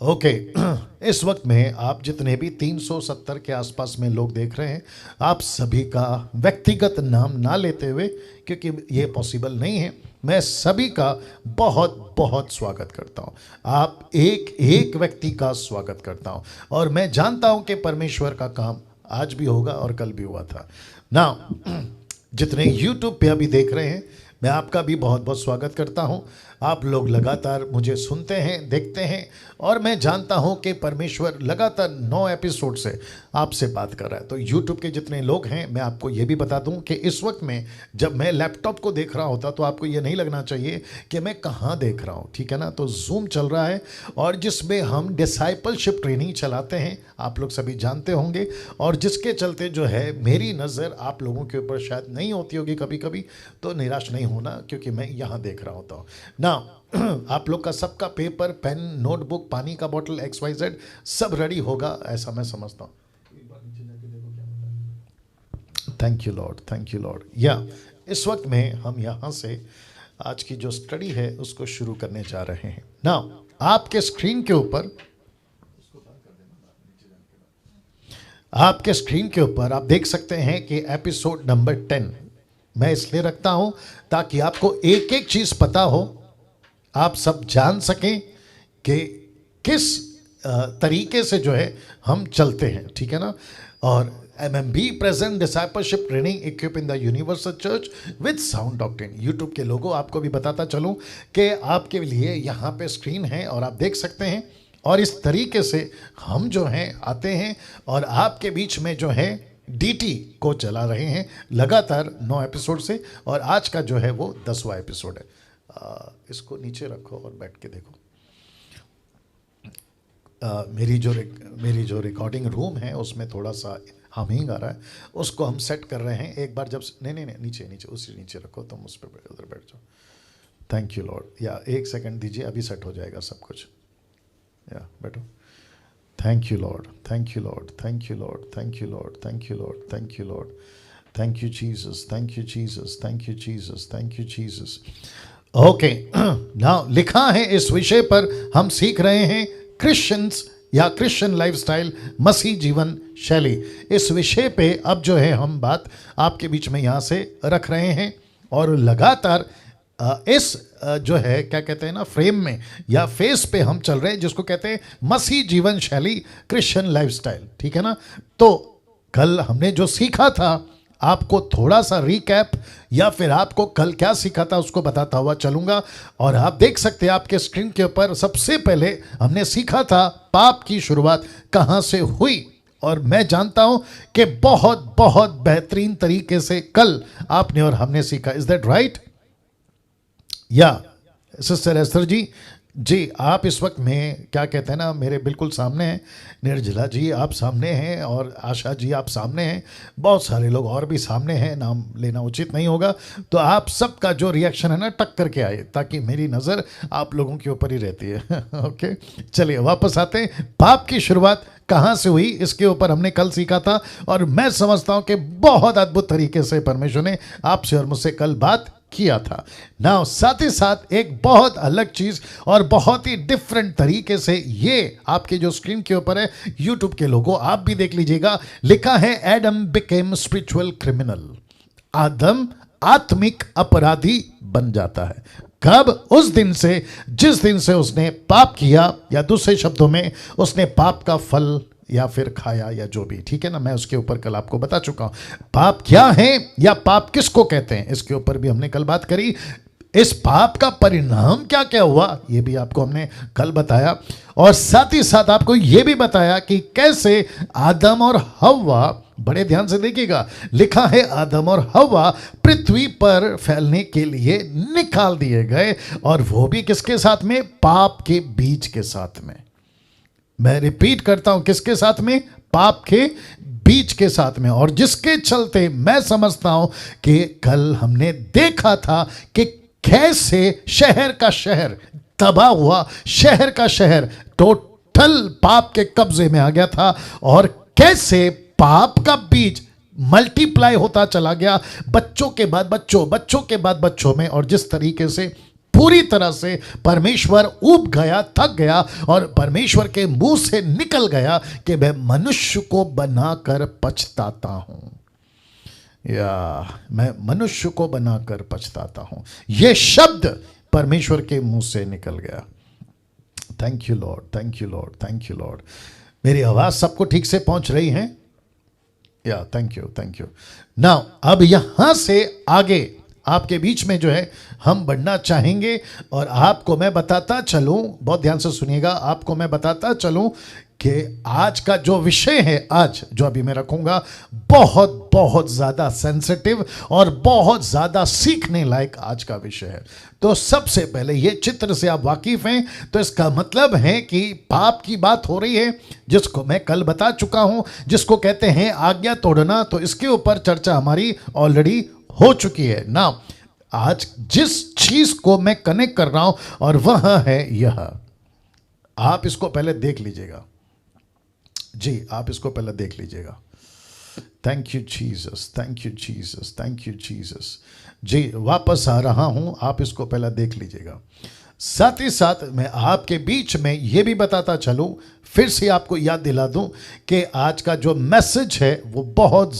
Okay इस वक्त में आप जितने भी 370 के आसपास में लोग देख रहे हैं, आप सभी का व्यक्तिगत नाम ना लेते हुए, क्योंकि ये पॉसिबल नहीं है, मैं सभी का बहुत बहुत स्वागत करता हूँ। आप एक एक व्यक्ति का स्वागत करता हूँ और मैं जानता हूँ कि परमेश्वर का काम आज भी होगा और कल भी हुआ था ना। जितने YouTube पे अभी देख रहे हैं, मैं आपका भी बहुत बहुत स्वागत करता हूं। आप लोग लगातार मुझे सुनते हैं, देखते हैं और मैं जानता हूं कि परमेश्वर लगातार 9 एपिसोड से आपसे बात कर रहा है। तो YouTube के जितने लोग हैं, मैं आपको ये भी बता दूं कि इस वक्त में जब मैं लैपटॉप को देख रहा होता तो आपको ये नहीं लगना चाहिए कि मैं कहाँ देख रहा हूँ, ठीक है ना। तो जूम चल रहा है और जिसमें हम डिसाइपलशिप ट्रेनिंग चलाते हैं, आप लोग सभी जानते होंगे, और जिसके चलते जो है मेरी नज़र आप लोगों के ऊपर शायद नहीं होती होगी कभी कभी, तो निराश नहीं होना क्योंकि मैं यहाँ देख रहा होता हूँ ना। आप लोग का सबका पेपर, पेन, नोटबुक, पानी का बोतल, XYZ सब रेडी होगा, ऐसा मैं समझता हूँ। Thank you Lord, thank you Lord. या इस वक्त में हम यहाँ से आज की जो स्टडी है उसको शुरू करने जा रहे हैं ना। आपके स्क्रीन के ऊपर आप देख सकते हैं कि एपिसोड नंबर 10 मैं इसलिए रखता हूं ताकि आपको एक एक चीज पता हो, आप सब जान सकें कि किस तरीके से जो है हम चलते हैं, ठीक है ना। और MMB present discipleship training equip in the universal church with sound doctrine. YouTube के लोगों आपको भी बताता चलूं कि आपके लिए यहाँ पे स्क्रीन है और आप देख सकते हैं, और इस तरीके से हम जो हैं आते हैं और आपके बीच में जो है DT को चला रहे हैं लगातार 9 एपिसोड से, और आज का जो है वो 10वां एपिसोड है। इसको नीचे रखो और बैठ के देखो। मेरी जो रिकॉर्डिंग रूम है उसमें थोड़ा सा हमिंग आ रहा है, उसको हम सेट कर रहे हैं। एक बार जब नहीं नीचे उसी नीचे रखो, तुम उस पर उधर बैठ जाओ। Thank you Lord. या एक सेकंड दीजिए, अभी सेट हो जाएगा सब कुछ। या बैठो। Thank you Lord, thank you Lord, thank you Lord, thank you Lord, thank you Lord, thank you Lord, thank you Jesus, thank you Jesus, thank you Jesus, thank you Jesus. Okay, now लिखा है इस विषय पर हम सीख रहे हैं Christians या क्रिश्चियन लाइफस्टाइल, मसीह जीवन शैली। इस विषय पे अब जो है हम बात आपके बीच में यहाँ से रख रहे हैं और लगातार इस जो है क्या कहते हैं ना, फ्रेम में या फेस पे हम चल रहे हैं, जिसको कहते हैं मसीह जीवन शैली, क्रिश्चियन लाइफस्टाइल, ठीक है ना। तो कल हमने जो सीखा था, आपको थोड़ा सा रिकैप या फिर आपको कल क्या सीखा था उसको बताता हुआ चलूंगा। और आप देख सकते हैं आपके स्क्रीन के ऊपर, सबसे पहले हमने सीखा था पाप की शुरुआत कहां से हुई, और मैं जानता हूं कि बहुत बहुत बेहतरीन तरीके से कल आपने और हमने सीखा। Is that right? या सिस्टर एस्टर जी आप इस वक्त में क्या कहते हैं ना, मेरे बिल्कुल सामने हैं। निर्जला जी आप सामने हैं और आशा जी आप सामने हैं, बहुत सारे लोग और भी सामने हैं, नाम लेना उचित नहीं होगा। तो आप सबका जो रिएक्शन है ना, टक करके आए, ताकि मेरी नज़र आप लोगों के ऊपर ही रहती है। ओके, चलिए वापस आते हैं। पाप की शुरुआत कहाँ से हुई, इसके ऊपर हमने कल सीखा था, और मैं समझता हूँ कि बहुत अद्भुत तरीके से परमेश्वर ने आपसे और मुझसे कल बात किया था ना। साथ ही साथ एक बहुत अलग चीज और बहुत ही डिफरेंट तरीके से, ये आपके जो स्क्रीन के ऊपर है, यूट्यूब के लोगों आप भी देख लीजिएगा, लिखा है एडम बिकेम स्पिरिचुअल क्रिमिनल। आदम आत्मिक अपराधी बन जाता है। कब? उस दिन से जिस दिन से उसने पाप किया, या दूसरे शब्दों में उसने पाप का फल या फिर खाया, या जो भी, ठीक है ना। मैं उसके ऊपर कल आपको बता चुका हूं पाप क्या है या पाप किसको कहते हैं, इसके ऊपर भी हमने कल बात करी। इस पाप का परिणाम क्या क्या हुआ, ये भी आपको हमने कल बताया, और साथ ही साथ आपको ये भी बताया कि कैसे आदम और हव्वा, बड़े ध्यान से देखिएगा, लिखा है आदम और हव्वा पृथ्वी पर फैलने के लिए निकाल दिए गए, और वो भी किसके साथ में? पाप के बीज के साथ में। मैं रिपीट करता हूं, किसके साथ में? पाप के बीज के साथ में। और जिसके चलते मैं समझता हूं कि कल हमने देखा था कि कैसे शहर का शहर तबाह हुआ, शहर का शहर टोटल पाप के कब्जे में आ गया था, और कैसे पाप का बीज मल्टीप्लाई होता चला गया, बच्चों के बाद बच्चों, बच्चों के बाद बच्चों में, और जिस तरीके से पूरी तरह से परमेश्वर ऊब गया, थक गया और परमेश्वर के मुंह से निकल गया कि मैं मनुष्य को बनाकर पछताता हूं, या मैं मनुष्य को बनाकर पछताता हूं। यह शब्द परमेश्वर के मुंह से निकल गया। Thank you Lord, thank you Lord, thank you Lord. मेरी आवाज सबको ठीक से पहुंच रही है? या thank you, thank you. Now अब यहां से आगे आपके बीच में जो है हम बढ़ना चाहेंगे और आपको मैं बताता चलूं, बहुत ध्यान से सुनिएगा, आपको मैं बताता चलूं कि आज का जो विषय है, आज जो अभी मैं रखूंगा, बहुत बहुत ज़्यादा सेंसिटिव और बहुत ज़्यादा सीखने लायक आज का विषय है। तो सबसे पहले ये चित्र से आप वाकिफ हैं, तो इसका मतलब है कि पाप की बात हो रही है, जिसको मैं कल बता चुका हूं, जिसको कहते हैं आज्ञा तोड़ना। तो इसके ऊपर चर्चा हमारी ऑलरेडी हो चुकी है ना। आज जिस चीज को मैं कनेक्ट कर रहा हूं और वह है यह, आप इसको पहले देख लीजिएगा जी, आप इसको पहले देख लीजिएगा। Thank you Jesus, thank you Jesus, thank you Jesus. जी वापस आ रहा हूं, आप इसको पहले देख लीजिएगा। साथ ही साथ मैं आपके बीच में यह भी बताता चलूं, फिर से आपको याद दिला दूं कि आज का जो मैसेज है वो बहुत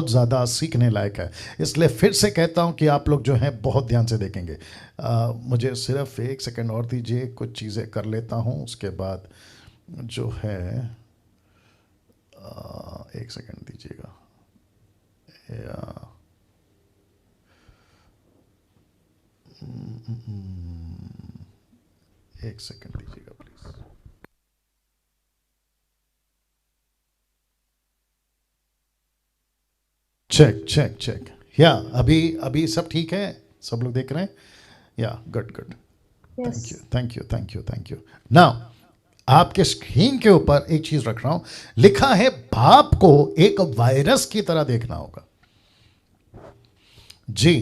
ज़्यादा सीखने लायक है। इसलिए फिर से कहता हूं कि आप लोग जो हैं बहुत ध्यान से देखेंगे। मुझे सिर्फ 1 सेकंड और दीजिए, कुछ चीज़ें कर लेता हूं, उसके बाद जो है 1 सेकंड दीजिएगा। एक सेकंड दीजिएगा प्लीज। चेक चेक चेक, या अभी सब ठीक है? सब लोग देख रहे हैं? या good good, thank you thank you thank you thank you. Now आपके स्क्रीन के ऊपर एक चीज रख रहा हूं, लिखा है पाप को एक वायरस की तरह देखना होगा। जी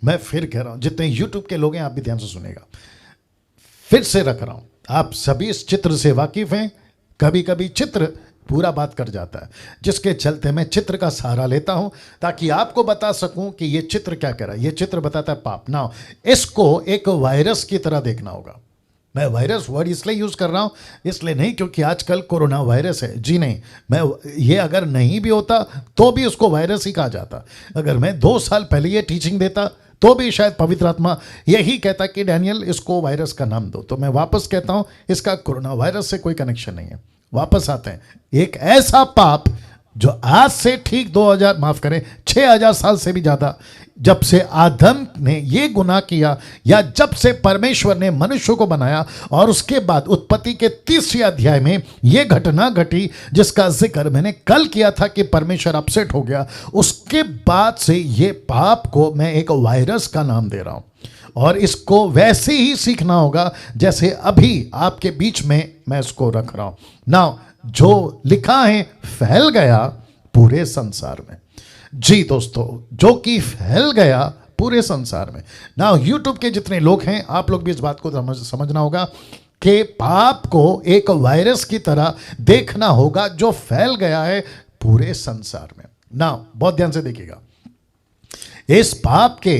मैं फिर कह रहा हूं, जितने यूट्यूब के लोग हैं आप भी ध्यान से सुनेगा, फिर से रख रहा हूं। आप सभी इस चित्र से वाकिफ हैं। कभी कभी चित्र पूरा बात कर जाता है, जिसके चलते मैं चित्र का सहारा लेता हूं ताकि आपको बता सकूं कि यह चित्र क्या कह रहा है। यह चित्र बताता है पाप। ना इसको एक वायरस की तरह देखना होगा। मैं वायरस वर्ड इसलिए यूज कर रहा हूं, इसलिए नहीं क्योंकि आजकल कोरोना वायरस है, जी नहीं, मैं ये अगर नहीं भी होता तो भी उसको वायरस ही कहा जाता। अगर मैं 2 साल पहले ये टीचिंग देता तो भी शायद पवित्र आत्मा यही कहता कि डैनियल इसको वायरस का नाम दो। तो मैं वापस कहता हूं, इसका कोरोना वायरस से कोई कनेक्शन नहीं है। वापस आते हैं, एक ऐसा पाप जो आज से ठीक 6000 साल से भी ज्यादा, जब से आदम ने ये गुनाह किया या जब से परमेश्वर ने मनुष्य को बनाया, और उसके बाद उत्पत्ति के 30वें अध्याय में ये घटना घटी जिसका जिक्र मैंने कल किया था कि परमेश्वर अपसेट हो गया। उसके बाद से ये पाप को मैं एक वायरस का नाम दे रहा हूं, और इसको वैसे ही सीखना होगा जैसे अभी आपके बीच में मैं इसको रख रहा हूं। नाउ जो लिखा है फैल गया पूरे संसार में। जी दोस्तों, जो कि फैल गया पूरे संसार में। ना यूट्यूब के जितने लोग हैं, आप लोग भी इस बात को समझना होगा कि पाप को एक वायरस की तरह देखना होगा जो फैल गया है पूरे संसार में। ना बहुत ध्यान से देखिएगा, इस पाप के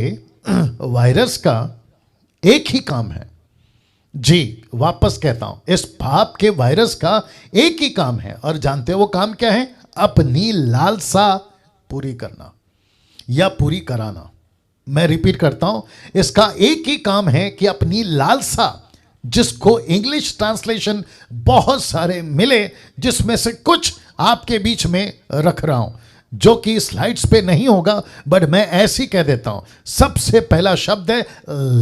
वायरस का एक ही काम है। जी वापस कहता हूं, इस पाप के वायरस का एक ही काम है, और जानते हो वो काम क्या है? अपनी लालसा पूरी करना या पूरी कराना। मैं रिपीट करता हूं, इसका एक ही काम है कि अपनी लालसा, जिसको इंग्लिश ट्रांसलेशन बहुत सारे मिले, जिसमें से कुछ आपके बीच में रख रहा हूं, जो कि स्लाइड्स पे नहीं होगा, बट मैं ऐसे ही कह देता हूं। सबसे पहला शब्द है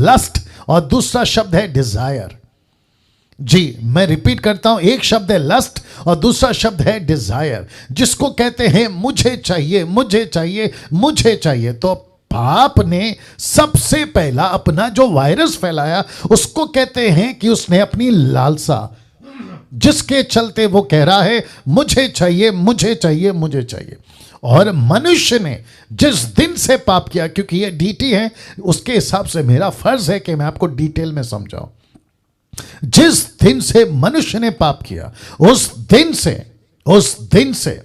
लस्ट और दूसरा शब्द है डिजायर। जी मैं रिपीट करता हूं, एक शब्द है लस्ट और दूसरा शब्द है डिजायर, जिसको कहते हैं मुझे चाहिए, मुझे चाहिए, मुझे चाहिए। तो पाप ने सबसे पहला अपना जो वायरस फैलाया, उसको कहते हैं कि उसने अपनी लालसा, जिसके चलते वो कह रहा है मुझे चाहिए, मुझे चाहिए, मुझे चाहिए। और मनुष्य ने जिस दिन से पाप किया, क्योंकि ये डीटी है, उसके हिसाब से मेरा फर्ज है कि मैं आपको डिटेल में समझाऊं। जिस दिन से मनुष्य ने पाप किया, उस दिन से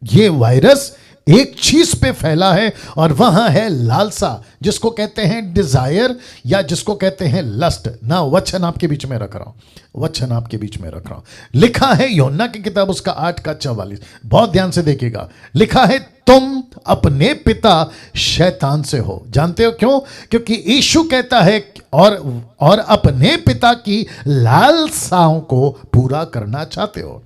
ये वायरस एक चीज पे फैला है और वहां है लालसा, जिसको कहते हैं डिजायर या जिसको कहते हैं लस्ट। ना वचन आपके बीच में रख रहा हूं, वचन आपके बीच में रख रहा हूं। लिखा है यूहन्ना की किताब उसका 8:44, बहुत ध्यान से देखिएगा। लिखा है तुम अपने पिता शैतान से हो। जानते हो क्यों? क्योंकि यीशु कहता है और अपने पिता की लालसाओं को पूरा करना चाहते हो।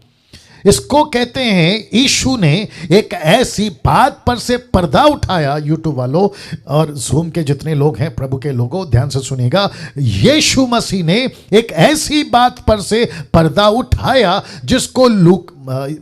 इसको कहते हैं यीशु ने एक ऐसी बात पर से पर्दा उठाया। यूट्यूब वालों और जूम के जितने लोग हैं, प्रभु के लोगों, ध्यान से सुनिएगा। यीशु मसीह ने एक ऐसी बात पर से पर्दा उठाया जिसको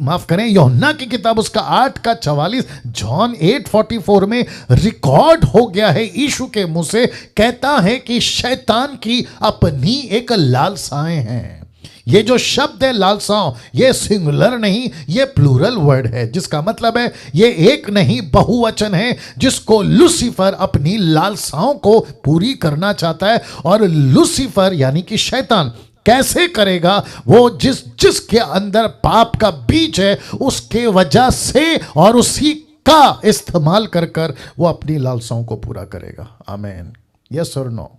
माफ करें, यूहन्ना की किताब उसका 8:44, जॉन 8:44 में रिकॉर्ड हो गया है। यीशु के मुंह से कहता है कि शैतान की अपनी एक लालसाएं हैं। ये जो शब्द है लालसाओं, ये सिंगुलर नहीं, ये प्लूरल वर्ड है, जिसका मतलब है ये एक नहीं बहुवचन है, जिसको लूसीफर अपनी लालसाओं को पूरी करना चाहता है। और लूसीफर यानी कि शैतान कैसे करेगा? वो जिसके अंदर पाप का बीज है उसके वजह से और उसी का इस्तेमाल कर कर वो अपनी लालसाओं को पूरा करेगा। आमीन। यस और नो?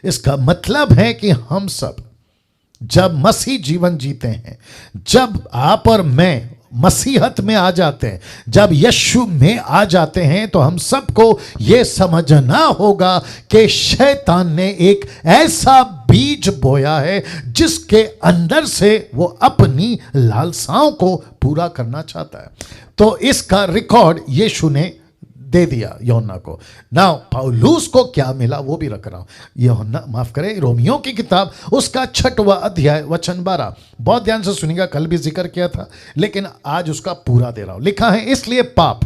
इसका मतलब है कि हम सब जब मसीह जीवन जीते हैं, जब आप और मैं मसीहत में आ जाते हैं, जब यीशु में आ जाते हैं, तो हम सबको यह समझना होगा कि शैतान ने एक ऐसा बीज बोया है जिसके अंदर से वो अपनी लालसाओं को पूरा करना चाहता है। तो इसका रिकॉर्ड यीशु ने दे दिया यूहन्ना को। ना पौलुस को क्या मिला वो भी रख रहा हूं। यूहन्ना, माफ करें, रोमियो की किताब उसका 6वां अध्याय वचन 12, बहुत ध्यान से सुनिएगा। कल भी जिक्र किया था लेकिन आज उसका पूरा दे रहा हूं। लिखा है इसलिए पाप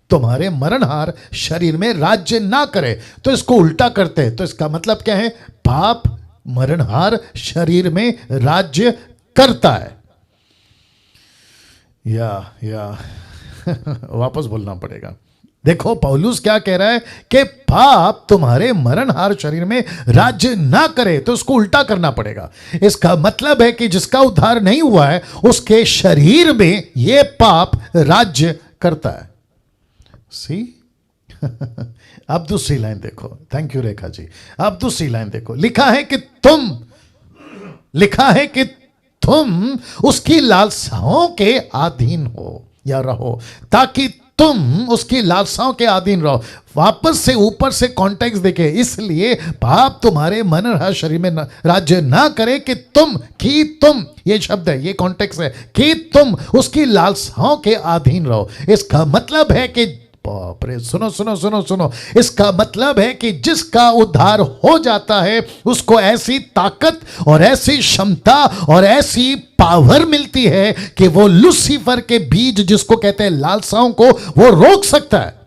तुम्हारे मरणहार शरीर में राज्य ना करे। तो इसको उल्टा करते हैं, तो इसका मतलब क्या है? पाप मरणहार शरीर में राज्य करता है। या वापस बोलना पड़ेगा। देखो पौलुस क्या कह रहा है कि पाप तुम्हारे मरणहार शरीर में राज्य ना करे, तो उसको उल्टा करना पड़ेगा। इसका मतलब है कि जिसका उद्धार नहीं हुआ है उसके शरीर में यह पाप राज्य करता है। सी अब दूसरी लाइन देखो। थैंक यू रेखा जी। अब दूसरी लाइन देखो। लिखा है कि तुम उसकी लालसाओं के अधीन हो या रहो, ताकि तुम उसकी लालसाओं के अधीन रहो। वापस से ऊपर से कॉन्टेक्स्ट देखे, इसलिए पाप तुम्हारे मन शरीर में राज्य ना करे कि तुम, ये शब्द है, ये कॉन्टेक्स्ट है कि तुम उसकी लालसाओं के अधीन रहो। इसका मतलब है कि बाप रे, सुनो, इसका मतलब है कि जिसका उद्धार हो जाता है उसको ऐसी ताकत और ऐसी क्षमता और ऐसी पावर मिलती है कि वो लूसीफर के बीज जिसको कहते हैं लालसाओं को वो रोक सकता है।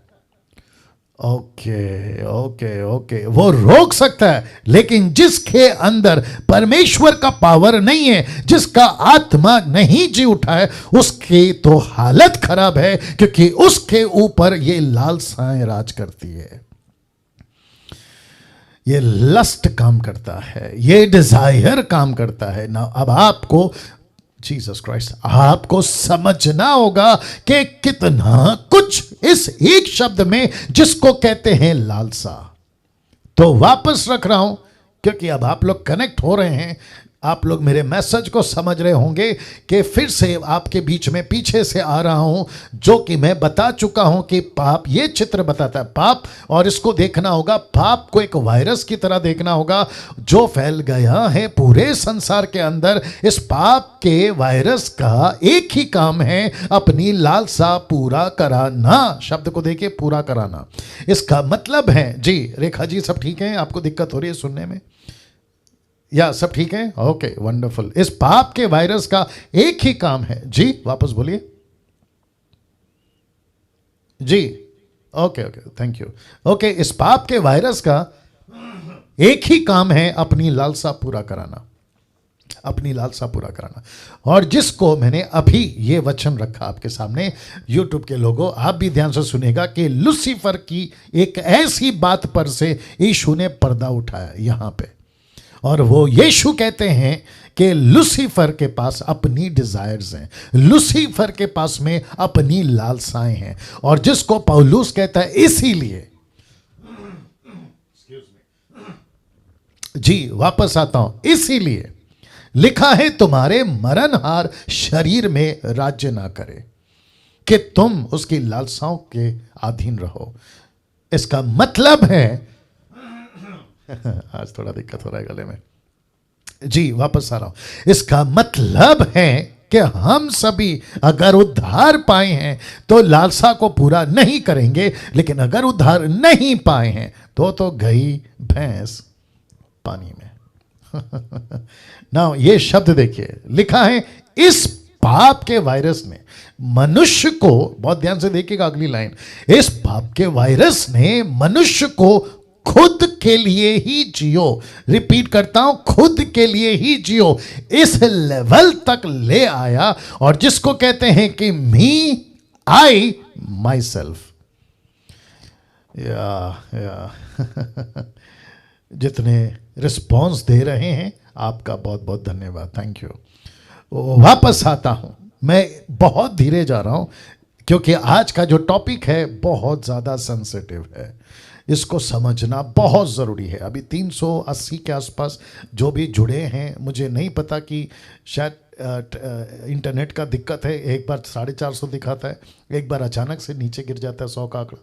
ओके, वो रोक सकता है। लेकिन जिसके अंदर परमेश्वर का पावर नहीं है, जिसका आत्मा नहीं जी उठा है, उसकी तो हालत खराब है, क्योंकि उसके ऊपर ये लालसाएं राज करती है। ये लस्ट काम करता है, ये डिजायर काम करता है ना। अब आपको जीसस क्राइस्ट, आपको समझना होगा कि कितना कुछ इस एक शब्द में जिसको कहते हैं लालसा। तो वापस रख रहा हूं क्योंकि अब आप लोग कनेक्ट हो रहे हैं, आप लोग मेरे मैसेज को समझ रहे होंगे कि फिर से आपके बीच में पीछे से आ रहा हूं, जो कि मैं बता चुका हूं कि पाप, ये चित्र बताता है पाप, और इसको देखना होगा, पाप को एक वायरस की तरह देखना होगा जो फैल गया है पूरे संसार के अंदर। इस पाप के वायरस का एक ही काम है, अपनी लालसा पूरा कराना। शब्द को देखिए, पूरा कराना। इसका मतलब है, जी रेखा जी सब ठीक है? आपको दिक्कत हो रही है सुनने में? या सब ठीक है? Okay, wonderful. इस पाप के वायरस का एक ही काम है, जी वापस बोलिए जी। Okay, thank you. ओके, इस पाप के वायरस का एक ही काम है, अपनी लालसा पूरा कराना, अपनी लालसा पूरा कराना। और जिसको मैंने अभी ये वचन रखा आपके सामने, यूट्यूब के लोगों आप भी ध्यान से सुनेगा कि लूसीफर की एक ऐसी बात पर से यीशु ने पर्दा उठाया यहां पे। और वो यीशु कहते हैं कि लूसीफर के पास अपनी डिजायर्स हैं, लूसीफर के पास में अपनी लालसाएं हैं। और जिसको पौलुस कहता है इसीलिए, जी वापस आता हूं, इसीलिए लिखा है तुम्हारे मरणहार शरीर में राज्य ना करे, कि तुम उसकी लालसाओं के अधीन रहो। इसका मतलब है आज थोड़ा दिक्कत हो रहा है गले में, जी वापस आ रहा हूं। इसका मतलब है कि हम सभी अगर उद्धार पाए हैं तो लालसा को पूरा नहीं करेंगे, लेकिन अगर उद्धार नहीं पाए हैं तो गई भैंस पानी में। ना ये शब्द देखिए, लिखा है इस पाप के वायरस ने मनुष्य को, बहुत ध्यान से देखिएगा अगली लाइन, इस पाप के वायरस ने मनुष्य को खुद के लिए ही जियो, रिपीट करता हूं, खुद के लिए ही जियो, इस लेवल तक ले आया। और जिसको कहते हैं कि मी आई माई सेल्फ, या जितने रिस्पॉन्स दे रहे हैं आपका बहुत बहुत धन्यवाद, थैंक यू। वापस आता हूं, मैं बहुत धीरे जा रहा हूं क्योंकि आज का जो टॉपिक है बहुत ज़्यादा सेंसिटिव है, इसको समझना बहुत ज़रूरी है। अभी 380 के आसपास जो भी जुड़े हैं, मुझे नहीं पता कि शायद इंटरनेट का दिक्कत है, एक बार 450 दिखाता है, एक बार अचानक से नीचे गिर जाता है 100 का आंकड़ा,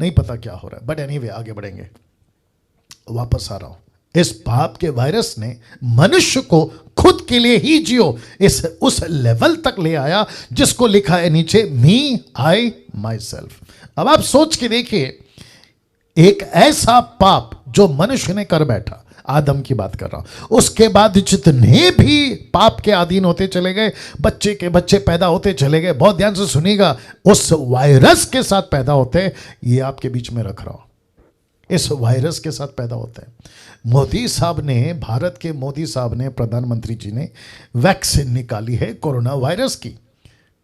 नहीं पता क्या हो रहा है, बट एनीवे आगे बढ़ेंगे। वापस आ रहा हूं, इस पाप के वायरस ने मनुष्य को खुद के लिए ही जियो इस उस लेवल तक ले आया जिसको लिखा है नीचे मी आई माई सेल्फ। अब आप सोच के देखिए, एक ऐसा पाप जो मनुष्य ने कर बैठा, आदम की बात कर रहा हूं, उसके बाद जितने भी पाप के अधीन होते चले गए, बच्चे के बच्चे पैदा होते चले गए, बहुत ध्यान से सुनिएगा, उस वायरस के साथ पैदा होते, ये आपके बीच में रख रहा हूं, इस वायरस के साथ पैदा होते हैं। मोदी साहब ने, भारत के मोदी साहब ने, प्रधानमंत्री जी ने वैक्सीन निकाली है कोरोना वायरस की,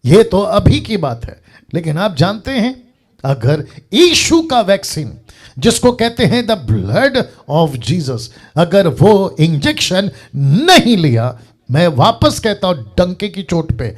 ये तो अभी की बात है, लेकिन आप जानते हैं अगर यीशु का वैक्सीन, जिसको कहते हैं द ब्लड ऑफ जीसस, अगर वो इंजेक्शन नहीं लिया, मैं वापस कहता हूं डंके की चोट पे,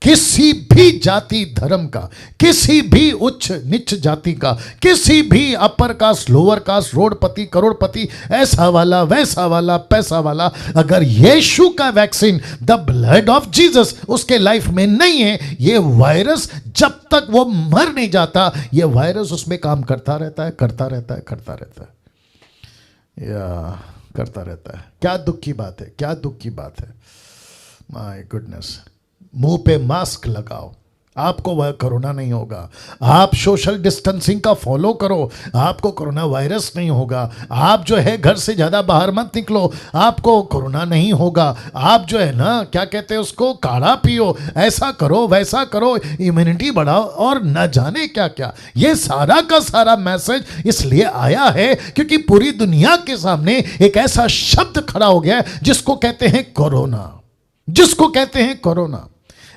किसी भी जाति धर्म का, किसी भी उच्च नीच जाति का, किसी भी अपर कास्ट लोअर कास्ट, रोडपति करोड़पति, ऐसा वाला वैसा वाला पैसा वाला, अगर यीशु का vaccine the blood of Jesus उसके लाइफ में नहीं है, ये वायरस जब तक वो मर नहीं जाता, ये वायरस उसमें काम करता रहता है, करता रहता है, करता रहता है, या करता रहता है। क्या दुख की बात है, क्या दुख की बात है, माय गुडनेस। मुंह पे मास्क लगाओ, आपको वह कोरोना नहीं होगा। आप सोशल डिस्टेंसिंग का फॉलो करो, आपको कोरोना वायरस नहीं होगा। आप जो है घर से ज़्यादा बाहर मत निकलो, आपको कोरोना नहीं होगा। आप जो है ना, क्या कहते हैं उसको, काढ़ा पियो, ऐसा करो वैसा करो, इम्यूनिटी बढ़ाओ, और न जाने क्या क्या। ये सारा का सारा मैसेज इसलिए आया है क्योंकि पूरी दुनिया के सामने एक ऐसा शब्द खड़ा हो गया है जिसको कहते हैं कोरोना, जिसको कहते हैं कोरोना।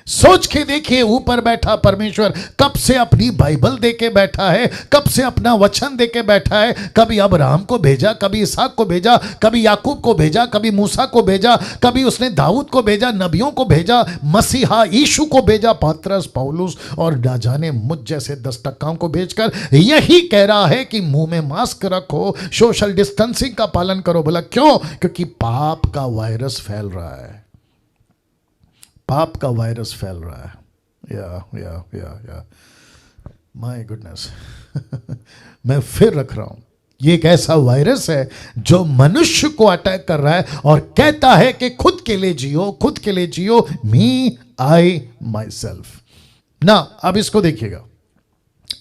सोच के देखिए, ऊपर बैठा परमेश्वर कब से अपनी बाइबल देके बैठा है, कब से अपना वचन देके बैठा है। कभी अब्राहम को भेजा, कभी इसहाक को भेजा, कभी याकूब को भेजा, कभी मूसा को भेजा, कभी उसने दाऊद को भेजा, नबियों को भेजा, मसीहा यीशु को भेजा, पतरस पौलुस और ना जाने मुझ जैसे 10 टक्काओं को भेजकर यही कह रहा है कि मुंह में मास्क रखो, सोशल डिस्टेंसिंग का पालन करो। बोला क्यों? क्योंकि पाप का वायरस फैल रहा है, पाप का वायरस फैल रहा है। या माय गुडनेस। मैं फिर रख रहा हूं, ये एक ऐसा वायरस है जो मनुष्य को अटैक कर रहा है और कहता है कि खुद के लिए जियो, खुद के लिए जियो, मी आई माई सेल्फ। ना अब इसको देखिएगा,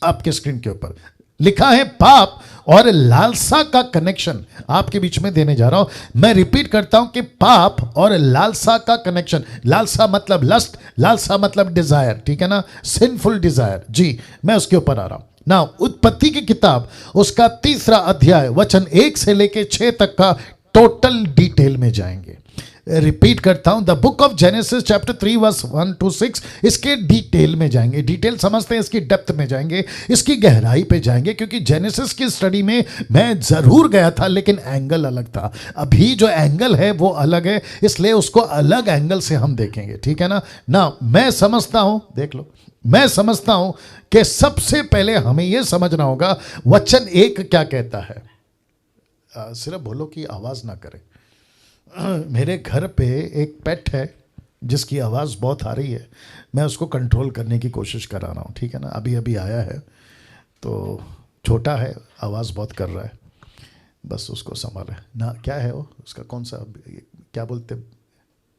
आपके स्क्रीन के ऊपर लिखा है पाप और लालसा का कनेक्शन आपके बीच में देने जा रहा हूं। मैं रिपीट करता हूं कि पाप और लालसा का कनेक्शन। लालसा मतलब लस्ट, लालसा मतलब डिजायर, ठीक है ना, सिंफुल डिजायर। जी मैं उसके ऊपर आ रहा हूं ना। उत्पत्ति की किताब उसका 3 अध्याय वचन 1 से लेके 6 तक का टोटल डिटेल में जाएंगे। रिपीट करता हूं, the book of Genesis chapter 3 verse 1 to 6, इसके डिटेल में जाएंगे, डिटेल समझते हैं, इसकी डेप्थ में जाएंगे, इसकी गहराई पे जाएंगे, क्योंकि जेनेसिस की स्टडी में मैं ज़रूर गया था लेकिन एंगल अलग था। अभी जो एंगल है वो अलग है, इसलिए उसको अलग एंगल से हम देखेंगे, ठीक है ना। मैं समझता हूं, देख लो, मैं समझता हूं कि सबसे पहले हमें यह समझना होगा वचन 1 क्या कहता है। सिर्फ बोलो कि आवाज़ ना करें। मेरे घर पे एक पेट है जिसकी आवाज़ बहुत आ रही है, मैं उसको कंट्रोल करने की कोशिश कर रहा हूँ, ठीक है ना। अभी अभी आया है तो छोटा है, आवाज़ बहुत कर रहा है, बस उसको संभालें ना। क्या है वो, उसका कौन सा, क्या बोलते,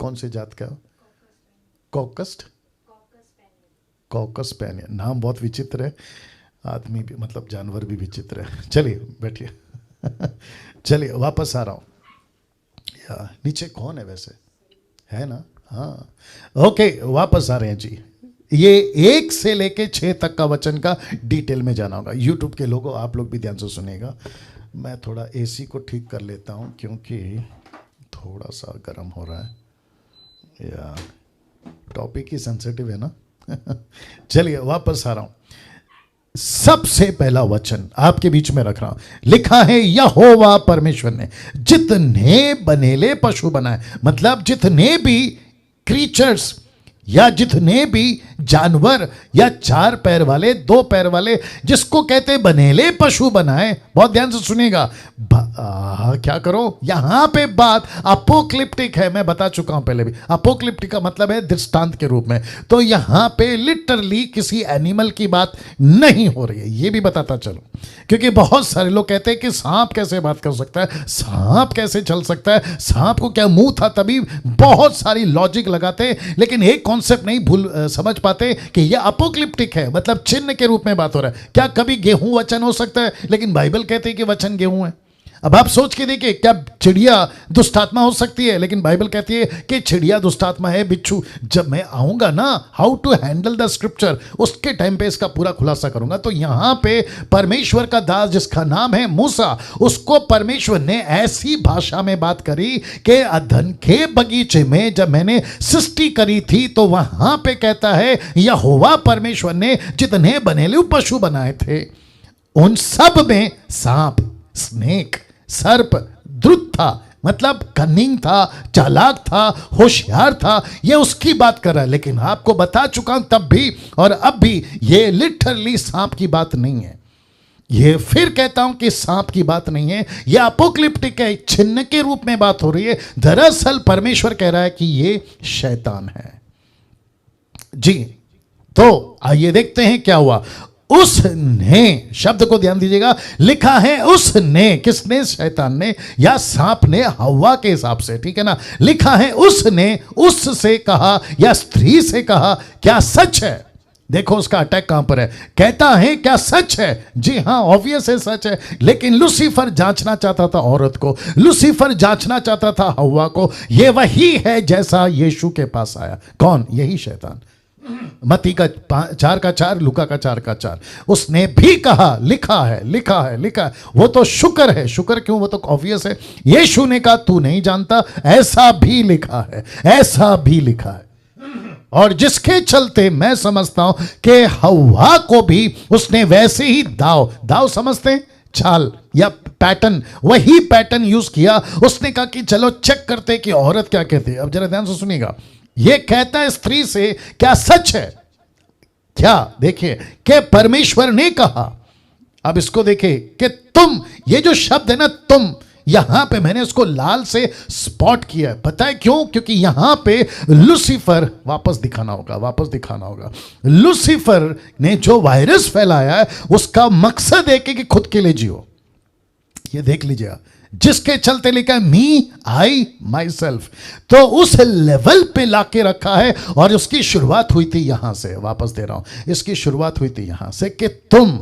कौन से जात का? Caucus spaniel. नाम बहुत विचित्र है, आदमी भी, मतलब जानवर भी विचित्र है। चलिए बैठिए। चलिए वापस आ रहा हूँ। नीचे कौन है वैसे, है ना? हाँ, ओके, वापस आ रहे हैं जी। ये 1 से लेके 6 तक का वचन का डिटेल में जाना होगा। यूट्यूब के लोगों, आप लोग भी ध्यान से सुनिएगा। मैं थोड़ा एसी को ठीक कर लेता हूँ क्योंकि थोड़ा सा गर्म हो रहा है, या टॉपिक ही सेंसिटिव है ना। चलिए वापस आ रहा हूँ। सबसे पहला वचन आपके बीच में रख रहा हूं, लिखा है यहोवा परमेश्वर ने जितने बनेले पशु बनाए, मतलब जितने भी क्रीचर्स या जितने भी जानवर या 4 पैर वाले 2 पैर वाले, जिसको कहते बनेले पशु बनाए, बहुत ध्यान से सुनिएगा। क्या करो, यहां पे बात अपोक्लिप्टिक है, मैं बता चुका हूं पहले भी। अपोक्लिप्टिक का मतलब है दृष्टांत के रूप में, तो यहां पे लिटरली किसी एनिमल की बात नहीं हो रही है, ये भी बताता चलो। क्योंकि बहुत सारे लोग कहते हैं कि सांप कैसे बात कर सकता है, सांप कैसे चल सकता है, सांप को क्या मुंह था, तभी बहुत सारी लॉजिक लगाते, लेकिन एक कॉन्सेप्ट नहीं समझ पाते कि यह अपोक्लिप्टिक है, मतलब चिन्ह के रूप में बात हो रहा है। क्या कभी गेहूं वचन हो सकता है? लेकिन बाइबल कहती है कि वचन गेहूं है। अब आप सोच के देखिए, क्या चिड़िया दुष्टात्मा हो सकती है? लेकिन बाइबल कहती है कि चिड़िया दुष्टात्मा है, बिच्छू। जब मैं आऊंगा ना, how to handle the scripture, उसके टाइम पे इसका पूरा खुलासा करूंगा। तो यहां पे परमेश्वर का दास जिसका नाम है मूसा, उसको परमेश्वर ने ऐसी भाषा में बात करी कि अदन के बगीचे में जब मैंने सृष्टि करी थी, तो वहां पे कहता है यहोवा परमेश्वर ने जितने बनेले पशु बनाए थे, उन सब में सांप, स्नेक, सर्प, द्रुत था, मतलब कनिंग था, चालाक था, होशियार था, ये उसकी बात कर रहा है। लेकिन आपको बता चुका हूं तब भी और अब भी, ये लिटरली सांप की बात नहीं है। ये फिर कहता हूं कि सांप की बात नहीं है, ये अपोक्लिप्टिक है, चिन्ह के रूप में बात हो रही है। दरअसल परमेश्वर कह रहा है कि ये शैतान है जी। तो आइए देखते हैं क्या हुआ। उसने, शब्द को ध्यान दीजिएगा, लिखा है उसने, किसने? शैतान ने या सांप ने, हव्वा के हिसाब से, ठीक है ना। लिखा है उसने उससे कहा या स्त्री से कहा, क्या सच है? देखो उसका अटैक कहां पर है। कहता है क्या सच है? जी हां, ऑब्वियस है, सच है। लेकिन लूसीफर जांचना चाहता था औरत को, लूसीफर जांचना चाहता था हव्वा को। यह वही है जैसा यीशु के पास आया। कौन? यही शैतान। मत्ती का 4:4, लूका का 4:4। उसने भी कहा, लिखा है, लिखा है, लिखा है। वो तो शुक्र है, शुक्र क्यों? वो तो ऑब्वियस है। यीशु ने कहा तू नहीं जानता, ऐसा भी लिखा है, ऐसा भी लिखा है। और जिसके चलते मैं समझता हूं कि हव्वा को भी उसने वैसे ही दाव समझते हैं, चाल या पैटर्न, वही पैटर्न यूज किया। उसने कहा कि चलो चेक करते कि औरत क्या कहती है। अब जरा ध्यान से सुनिएगा, ये कहता है स्त्री से क्या सच है? क्या? देखिए कि परमेश्वर ने कहा। अब इसको देखिए कि तुम, ये जो शब्द है ना तुम, यहां पे मैंने इसको लाल से स्पॉट किया है। पता है क्यों? क्योंकि यहां पे लूसीफर, वापस दिखाना होगा, लूसीफर ने जो वायरस फैलाया है उसका मकसद है कि खुद के लिए जियो। ये देख लीजिएगा, जिसके चलते लिखा है मी, आई, माई सेल्फ। तो उस लेवल पे लाके रखा है। और उसकी शुरुआत हुई थी यहां से, वापस दे रहा हूं, इसकी शुरुआत हुई थी यहां से कि तुम,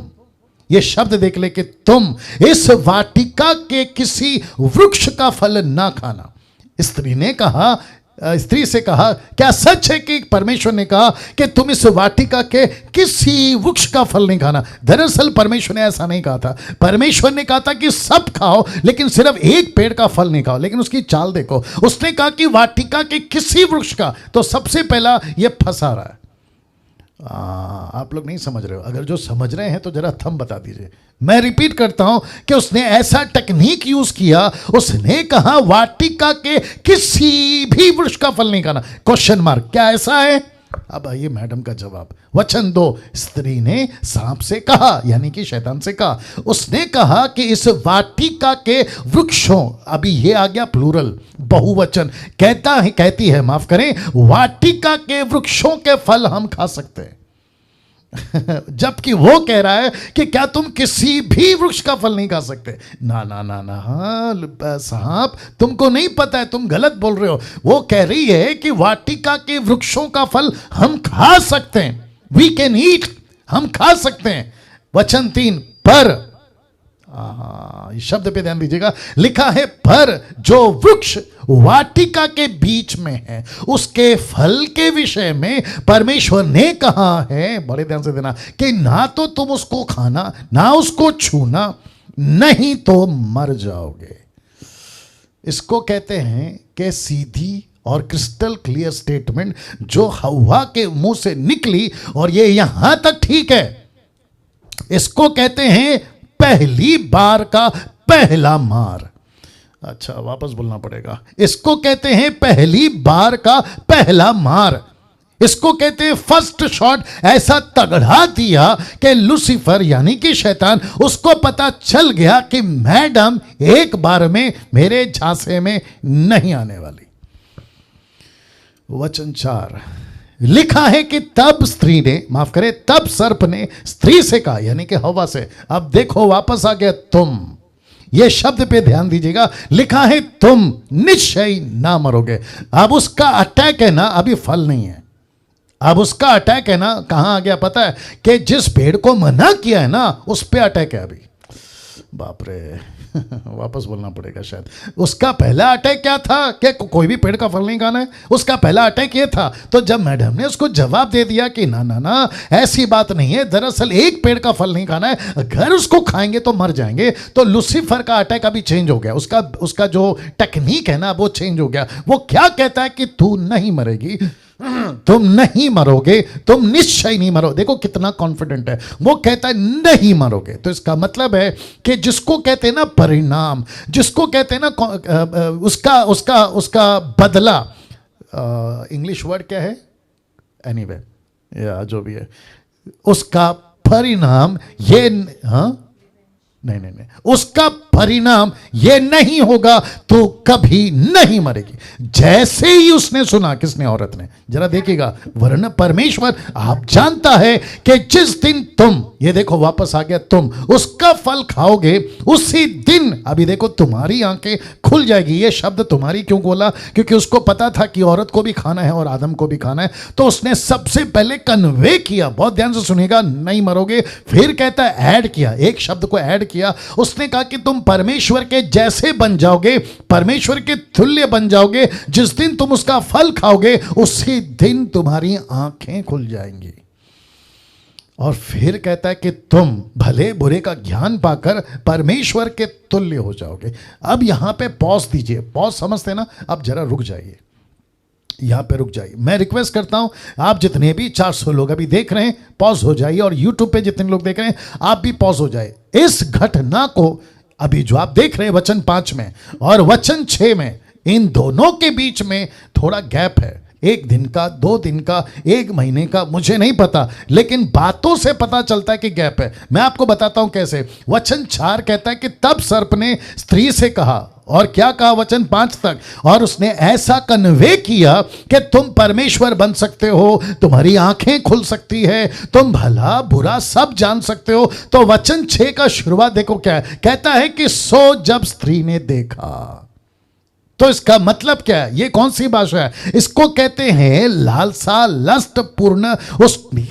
ये शब्द देख ले कि तुम इस वाटिका के किसी वृक्ष का फल ना खाना। स्त्री ने कहा स्त्री से कहा, क्या सच है कि परमेश्वर ने कहा कि तुम इस वाटिका के किसी वृक्ष का फल नहीं खाना? दरअसल परमेश्वर ने ऐसा नहीं कहा था। परमेश्वर ने कहा था कि सब खाओ, लेकिन सिर्फ एक पेड़ का फल नहीं खाओ। लेकिन उसकी चाल देखो, उसने कहा कि वाटिका के किसी वृक्ष का। तो सबसे पहला ये फंसा रहा है। आप लोग नहीं समझ रहे हो। अगर जो समझ रहे हैं तो जरा थंब बता दीजिए। मैं रिपीट करता हूं कि उसने ऐसा टेक्निक यूज किया। उसने कहा वाटिका के किसी भी वृक्ष का फल नहीं खाना। क्वेश्चन मार्क, क्या ऐसा है? अब आइए मैडम का जवाब। वचन 2, स्त्री ने सांप से कहा, यानी कि शैतान से कहा। उसने कहा कि इस वाटिका के वृक्षों, अभी ये आ गया प्लूरल, बहुवचन, कहती है माफ करें, वाटिका के वृक्षों के फल हम खा सकते हैं। जबकि वो कह रहा है कि क्या तुम किसी भी वृक्ष का फल नहीं खा सकते? ना ना ना ना, हाँ साहब, तुमको नहीं पता है, तुम गलत बोल रहे हो। वो कह रही है कि वाटिका के वृक्षों का फल हम खा सकते हैं। वी कैन ईट, हम खा सकते हैं। वचन 3, पर इस शब्द पे ध्यान दीजिएगा, लिखा है पर जो वृक्ष वाटिका के बीच में है उसके फल के विषय में परमेश्वर ने कहा है, बड़े ध्यान से देना, कि ना तो तुम उसको खाना ना उसको छूना, नहीं तो मर जाओगे। इसको कहते हैं कि सीधी और क्रिस्टल क्लियर स्टेटमेंट जो हव्वा के मुंह से निकली, और ये यहां तक ठीक है। इसको कहते हैं पहली बार का पहला मार। अच्छा, वापस बोलना पड़ेगा। इसको कहते हैं पहली बार का पहला मार। इसको कहते हैं फर्स्ट शॉट। ऐसा तगड़ा दिया कि लूसीफर यानी कि शैतान, उसको पता चल गया कि मैडम एक बार में मेरे झांसे में नहीं आने वाली। वचन 4 लिखा है कि तब स्त्री ने, माफ करे, तब सर्प ने स्त्री से कहा, यानी कि हवा से। अब देखो वापस आ गया तुम। ये शब्द पे ध्यान दीजिएगा, लिखा है तुम निश्चय ना मरोगे। अब उसका अटैक है ना, अभी फल नहीं है। अब उसका अटैक है ना, कहां आ गया पता है? कि जिस पेड़ को मना किया है ना, उस पे अटैक है अभी। बाप रे, वापस बोलना पड़ेगा शायद। उसका पहला अटैक क्या था? कि कोई भी पेड़ का फल नहीं खाना है। उसका पहला अटैक ये था। तो जब मैडम ने उसको जवाब दे दिया कि ना ना ना, ऐसी बात नहीं है, दरअसल एक पेड़ का फल नहीं खाना है, अगर उसको खाएंगे तो मर जाएंगे, तो लूसीफर का अटैक अभी चेंज हो गया। उसका जो टेक्निक है ना, वो चेंज हो गया। वो क्या कहता है कि तू नहीं मरेगी, तुम नहीं मरोगे, तुम निश्चय नहीं मरो। देखो कितना कॉन्फिडेंट है। वो कहता है नहीं मरोगे। तो इसका मतलब है कि जिसको कहते हैं ना परिणाम, जिसको कहते हैं ना उसका बदला, इंग्लिश वर्ड क्या है? एनीवे, या जो भी है, उसका परिणाम ये, हाँ नहीं, उसका परिणाम ये नहीं होगा, तो कभी नहीं मरेगी। जैसे ही उसने सुना, किसने? औरत ने। जरा देखिएगा, वरना परमेश्वर आप जानता है कि जिस दिन तुम, ये देखो वापस आ गया, तुम उसका फल खाओगे उसी दिन, अभी देखो तुम्हारी आंखें खुल जाएगी। ये शब्द तुम्हारी क्यों बोला? क्योंकि उसको पता था कि औरत को भी खाना है और आदम को भी खाना है। तो उसने सबसे पहले कन्वे किया, बहुत ध्यान से सुनिएगा, नहीं मरोगे। फिर कहता है ऐड किया, एक शब्द को ऐड किया। उसने कहा कि तुम परमेश्वर के जैसे बन जाओगे, परमेश्वर के तुल्य बन जाओगे। जिस दिन तुम उसका फल खाओगे उसी दिन तुम्हारी आंखें खुल जाएंगी। और फिर कहता है कि तुम भले बुरे का ज्ञान पाकर परमेश्वर के तुल्य हो जाओगे। अब यहां पे पॉज दीजिए, पॉज समझते ना? अब जरा रुक जाइए, यहां पे रुक जाइए। मैं रिक्वेस्ट करता हूं, आप जितने भी 400 लोग अभी देख रहे हैं, पॉज हो जाइए। और यूट्यूब पे जितने लोग देख रहे हैं, आप भी पॉज हो जाए। इस घटना को अभी जो आप देख रहे हैं वचन 5 में और वचन 6 में, इन दोनों के बीच में थोड़ा गैप है। 1 दिन का, 2 दिन का, 1 महीने का, मुझे नहीं पता, लेकिन बातों से पता चलता है कि गैप है। मैं आपको बताता हूं कैसे। वचन 4 कहता है कि तब सर्प ने स्त्री से कहा, और क्या कहा वचन 5 तक? और उसने ऐसा कन्वे किया कि तुम परमेश्वर बन सकते हो, तुम्हारी आंखें खुल सकती है, तुम भला बुरा सब जान सकते हो। तो वचन 6 का शुरुआत देखो क्या है, कहता है कि सो जब स्त्री ने देखा, तो इसका मतलब क्या है? ये कौन सी भाषा है? इसको कहते हैं लालसा, लस्ट पूर्ण।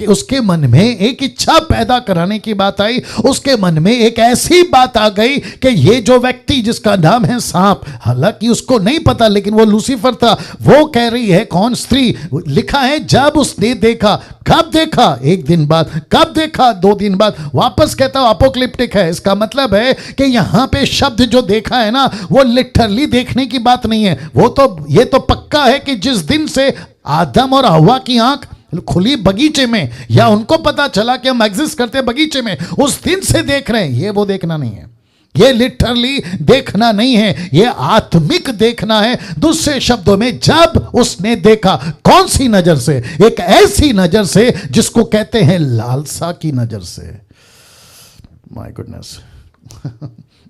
उसके मन में एक इच्छा पैदा कराने की बात आई। उसके मन में एक ऐसी बात आ गई कि ये जो व्यक्ति जिसका नाम है सांप, हालांकि उसको नहीं पता, लेकिन वो लूसीफर था, वो कह रही है कौन? स्त्री। लिखा है जब उसने देखा। कब देखा? एक दिन बाद। कब देखा? 2 दिन बाद। वापस कहता हूं अपोक्लिप्टिक है। इसका मतलब है कि यहां पे शब्द जो देखा है ना, वो लिटरली देखने की बात नहीं है। वो तो ये तो पक्का है कि जिस दिन से आदम और हव्वा की आंख खुली बगीचे में, या उनको पता चला कि हम एग्जिस्ट करते हैं बगीचे में, उस दिन से देख रहे हैं। ये वो देखना नहीं है, ये लिटरली देखना नहीं है, ये आत्मिक देखना है। दूसरे शब्दों में जब उसने देखा, कौन सी नजर से? एक ऐसी नजर से जिसको कहते हैं लालसा की नजर से। My goodness.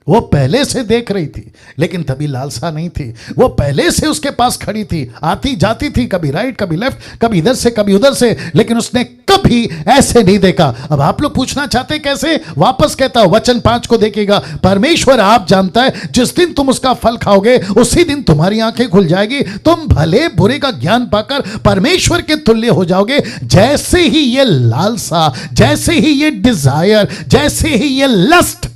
वो पहले से देख रही थी, लेकिन तभी लालसा नहीं थी। वो पहले से उसके पास खड़ी थी, आती जाती थी, कभी राइट कभी लेफ्ट, कभी इधर से कभी उधर से, लेकिन उसने कभी ऐसे नहीं देखा। अब आप लोग पूछना चाहते कैसे? वापस कहता हूं, वचन 5 को देखिएगा। परमेश्वर आप जानता है जिस दिन तुम उसका फल खाओगे उसी दिन तुम्हारी आंखें खुल जाएगी, तुम भले बुरे का ज्ञान पाकर परमेश्वर के तुल्य हो जाओगे। जैसे ही ये लालसा, जैसे ही ये डिजायर, जैसे ही ये लस्ट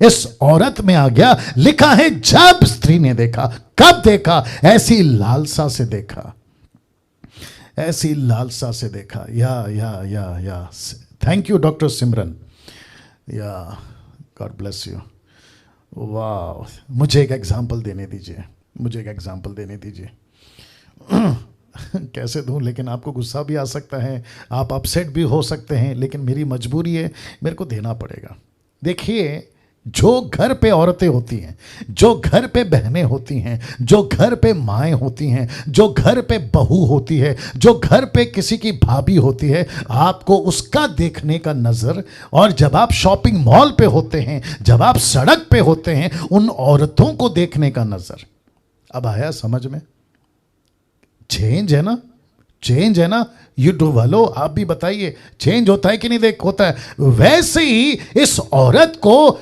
इस औरत में आ गया, लिखा है जब स्त्री ने देखा। कब देखा? ऐसी लालसा से देखा, ऐसी लालसा से देखा। या थैंक यू डॉक्टर सिमरन, या गॉड ब्लेस यू। वाह, मुझे एक एग्जांपल देने दीजिए, मुझे एक एग्जांपल देने दीजिए। कैसे दूं? लेकिन आपको गुस्सा भी आ सकता है, आप अपसेट भी हो सकते हैं, लेकिन मेरी मजबूरी है, मेरे को देना पड़ेगा। देखिए, जो घर पे औरतें होती हैं, जो घर पे बहनें होती हैं, जो घर पे माएँ होती हैं, जो घर पे बहू होती है, जो घर पे किसी की भाभी होती है, आपको उसका देखने का नज़र, और जब आप शॉपिंग मॉल पे होते हैं, जब आप सड़क पे होते हैं, उन औरतों को देखने का नज़र। अब आया समझ में? चेंज है ना? चेंज है ना? यूट्यूब वालों आप भी बताइए, चेंज होता है कि नहीं? देख होता है। वैसे ही इस औरत को,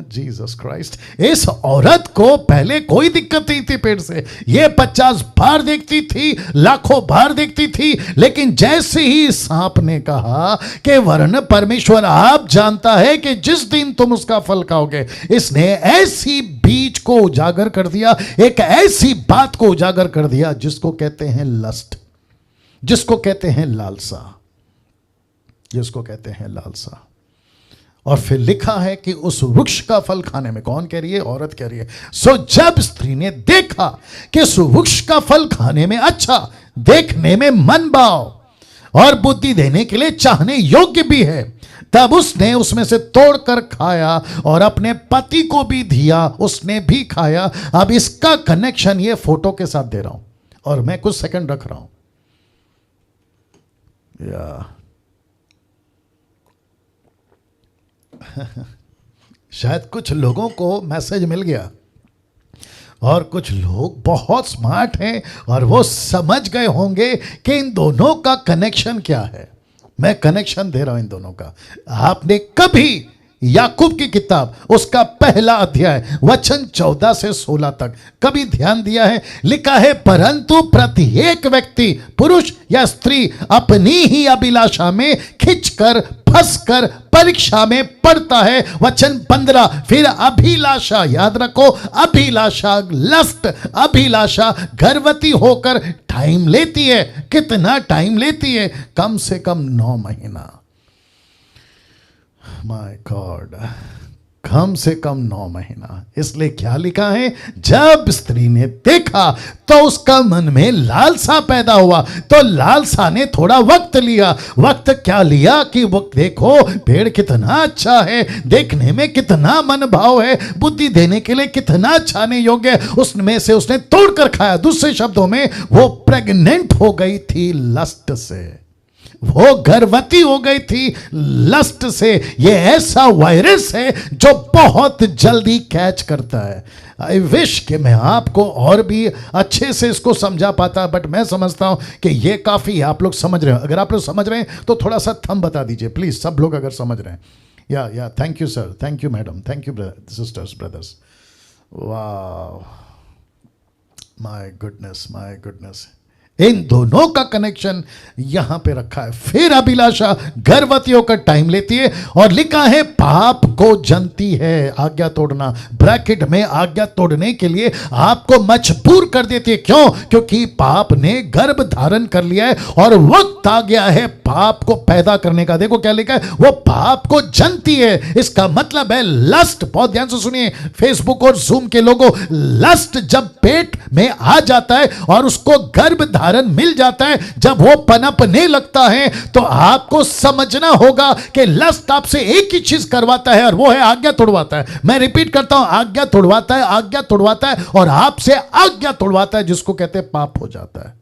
जीसस क्राइस्ट, इस औरत को पहले कोई दिक्कत नहीं थी पेट से। ये 50 बार देखती थी, लाखों बार देखती थी, लेकिन जैसे ही सांप ने कहा कि वरन परमेश्वर आप जानता है कि जिस दिन तुम उसका फल खाओगे, इसने ऐसी बीज को उजागर कर दिया, एक ऐसी बात को उजागर कर दिया जिसको कहते हैं लस्ट, जिसको कहते हैं लालसा, जिसको कहते हैं लालसा। और फिर लिखा है कि उस वृक्ष का फल खाने में, कौन कह रही है? औरत कह रही है। सो जब स्त्री ने देखा कि उस वृक्ष का फल खाने में अच्छा, देखने में मन भाव और बुद्धि देने के लिए चाहने योग्य भी है, तब उसने उसमें से तोड़कर खाया और अपने पति को भी दिया, उसने भी खाया। अब इसका कनेक्शन ये फोटो के साथ दे रहा हूं और मैं कुछ सेकंड रख रहा हूं। शायद कुछ लोगों को मैसेज मिल गया, और कुछ लोग बहुत स्मार्ट हैं और वो समझ गए होंगे कि इन दोनों का कनेक्शन क्या है। मैं कनेक्शन दे रहा हूं इन दोनों का। आपने कभी याकूब की किताब उसका पहला अध्याय वचन 14 से 16 तक कभी ध्यान दिया है? लिखा है, परंतु प्रत्येक व्यक्ति, पुरुष या स्त्री, अपनी ही अभिलाषा में खिंचकर फंसकर परीक्षा में पड़ता है। वचन 15, फिर अभिलाषा, याद रखो, अभिलाषा, लस्ट, अभिलाषा गर्भवती होकर टाइम लेती है। कितना टाइम लेती है? कम से कम 9 महीना। माय गॉड, कम से कम 9 महीना। इसलिए क्या लिखा है? जब स्त्री ने देखा तो उसका मन में लालसा पैदा हुआ। तो लालसा ने थोड़ा वक्त लिया। वक्त क्या लिया कि वो देखो पेड़ कितना अच्छा है, देखने में कितना मन भाव है, बुद्धि देने के लिए कितना छाने योग्य है, उसमें से उसने तोड़कर खाया। दूसरे शब्दों में वो प्रेग्नेंट हो गई थी लस्ट से, वो गर्भवती हो गई थी लस्ट से। ये ऐसा वायरस है जो बहुत जल्दी कैच करता है। आई विश कि मैं आपको और भी अच्छे से इसको समझा पाता, बट मैं समझता हूं कि ये काफ़ी आप लोग समझ रहे हो। अगर आप लोग समझ रहे हैं तो थोड़ा सा थंब बता दीजिए प्लीज़, सब लोग अगर समझ रहे हैं। या thank you sir, thank you madam, thank you sisters, brothers. वाह, माय गुडनेस, माय गुडनेस। इन दोनों का कनेक्शन यहां पे रखा है। फिर अभिलाषा गर्भवती होकर टाइम लेती है और लिखा है पाप को जनती है। आज्ञा तोड़ना, ब्रैकेट में आज्ञा तोड़ने के लिए आपको मजबूर कर देती है। क्यों? क्योंकि पाप ने गर्भ धारण कर लिया है और वक्त आ गया है पाप को पैदा करने का। देखो क्या लिखा है, वो पाप को जनती है। इसका मतलब है लस्ट। बहुत ध्यान से सुनिए फेसबुक और जूम के लोगों, लस्ट जब पेट में आ जाता है और उसको गर्भ धारण मिल जाता है, जब वो पनपने लगता है, तो आपको समझना होगा कि लस्ट आपसे एक ही चीज करवाता है और वो है आज्ञा तोड़वाता है। मैं रिपीट करता हूं, आज्ञा तोड़वाता है, आज्ञा तोड़वाता है और आपसे आज्ञा तोड़वाता है, जिसको कहते हैं पाप हो जाता है।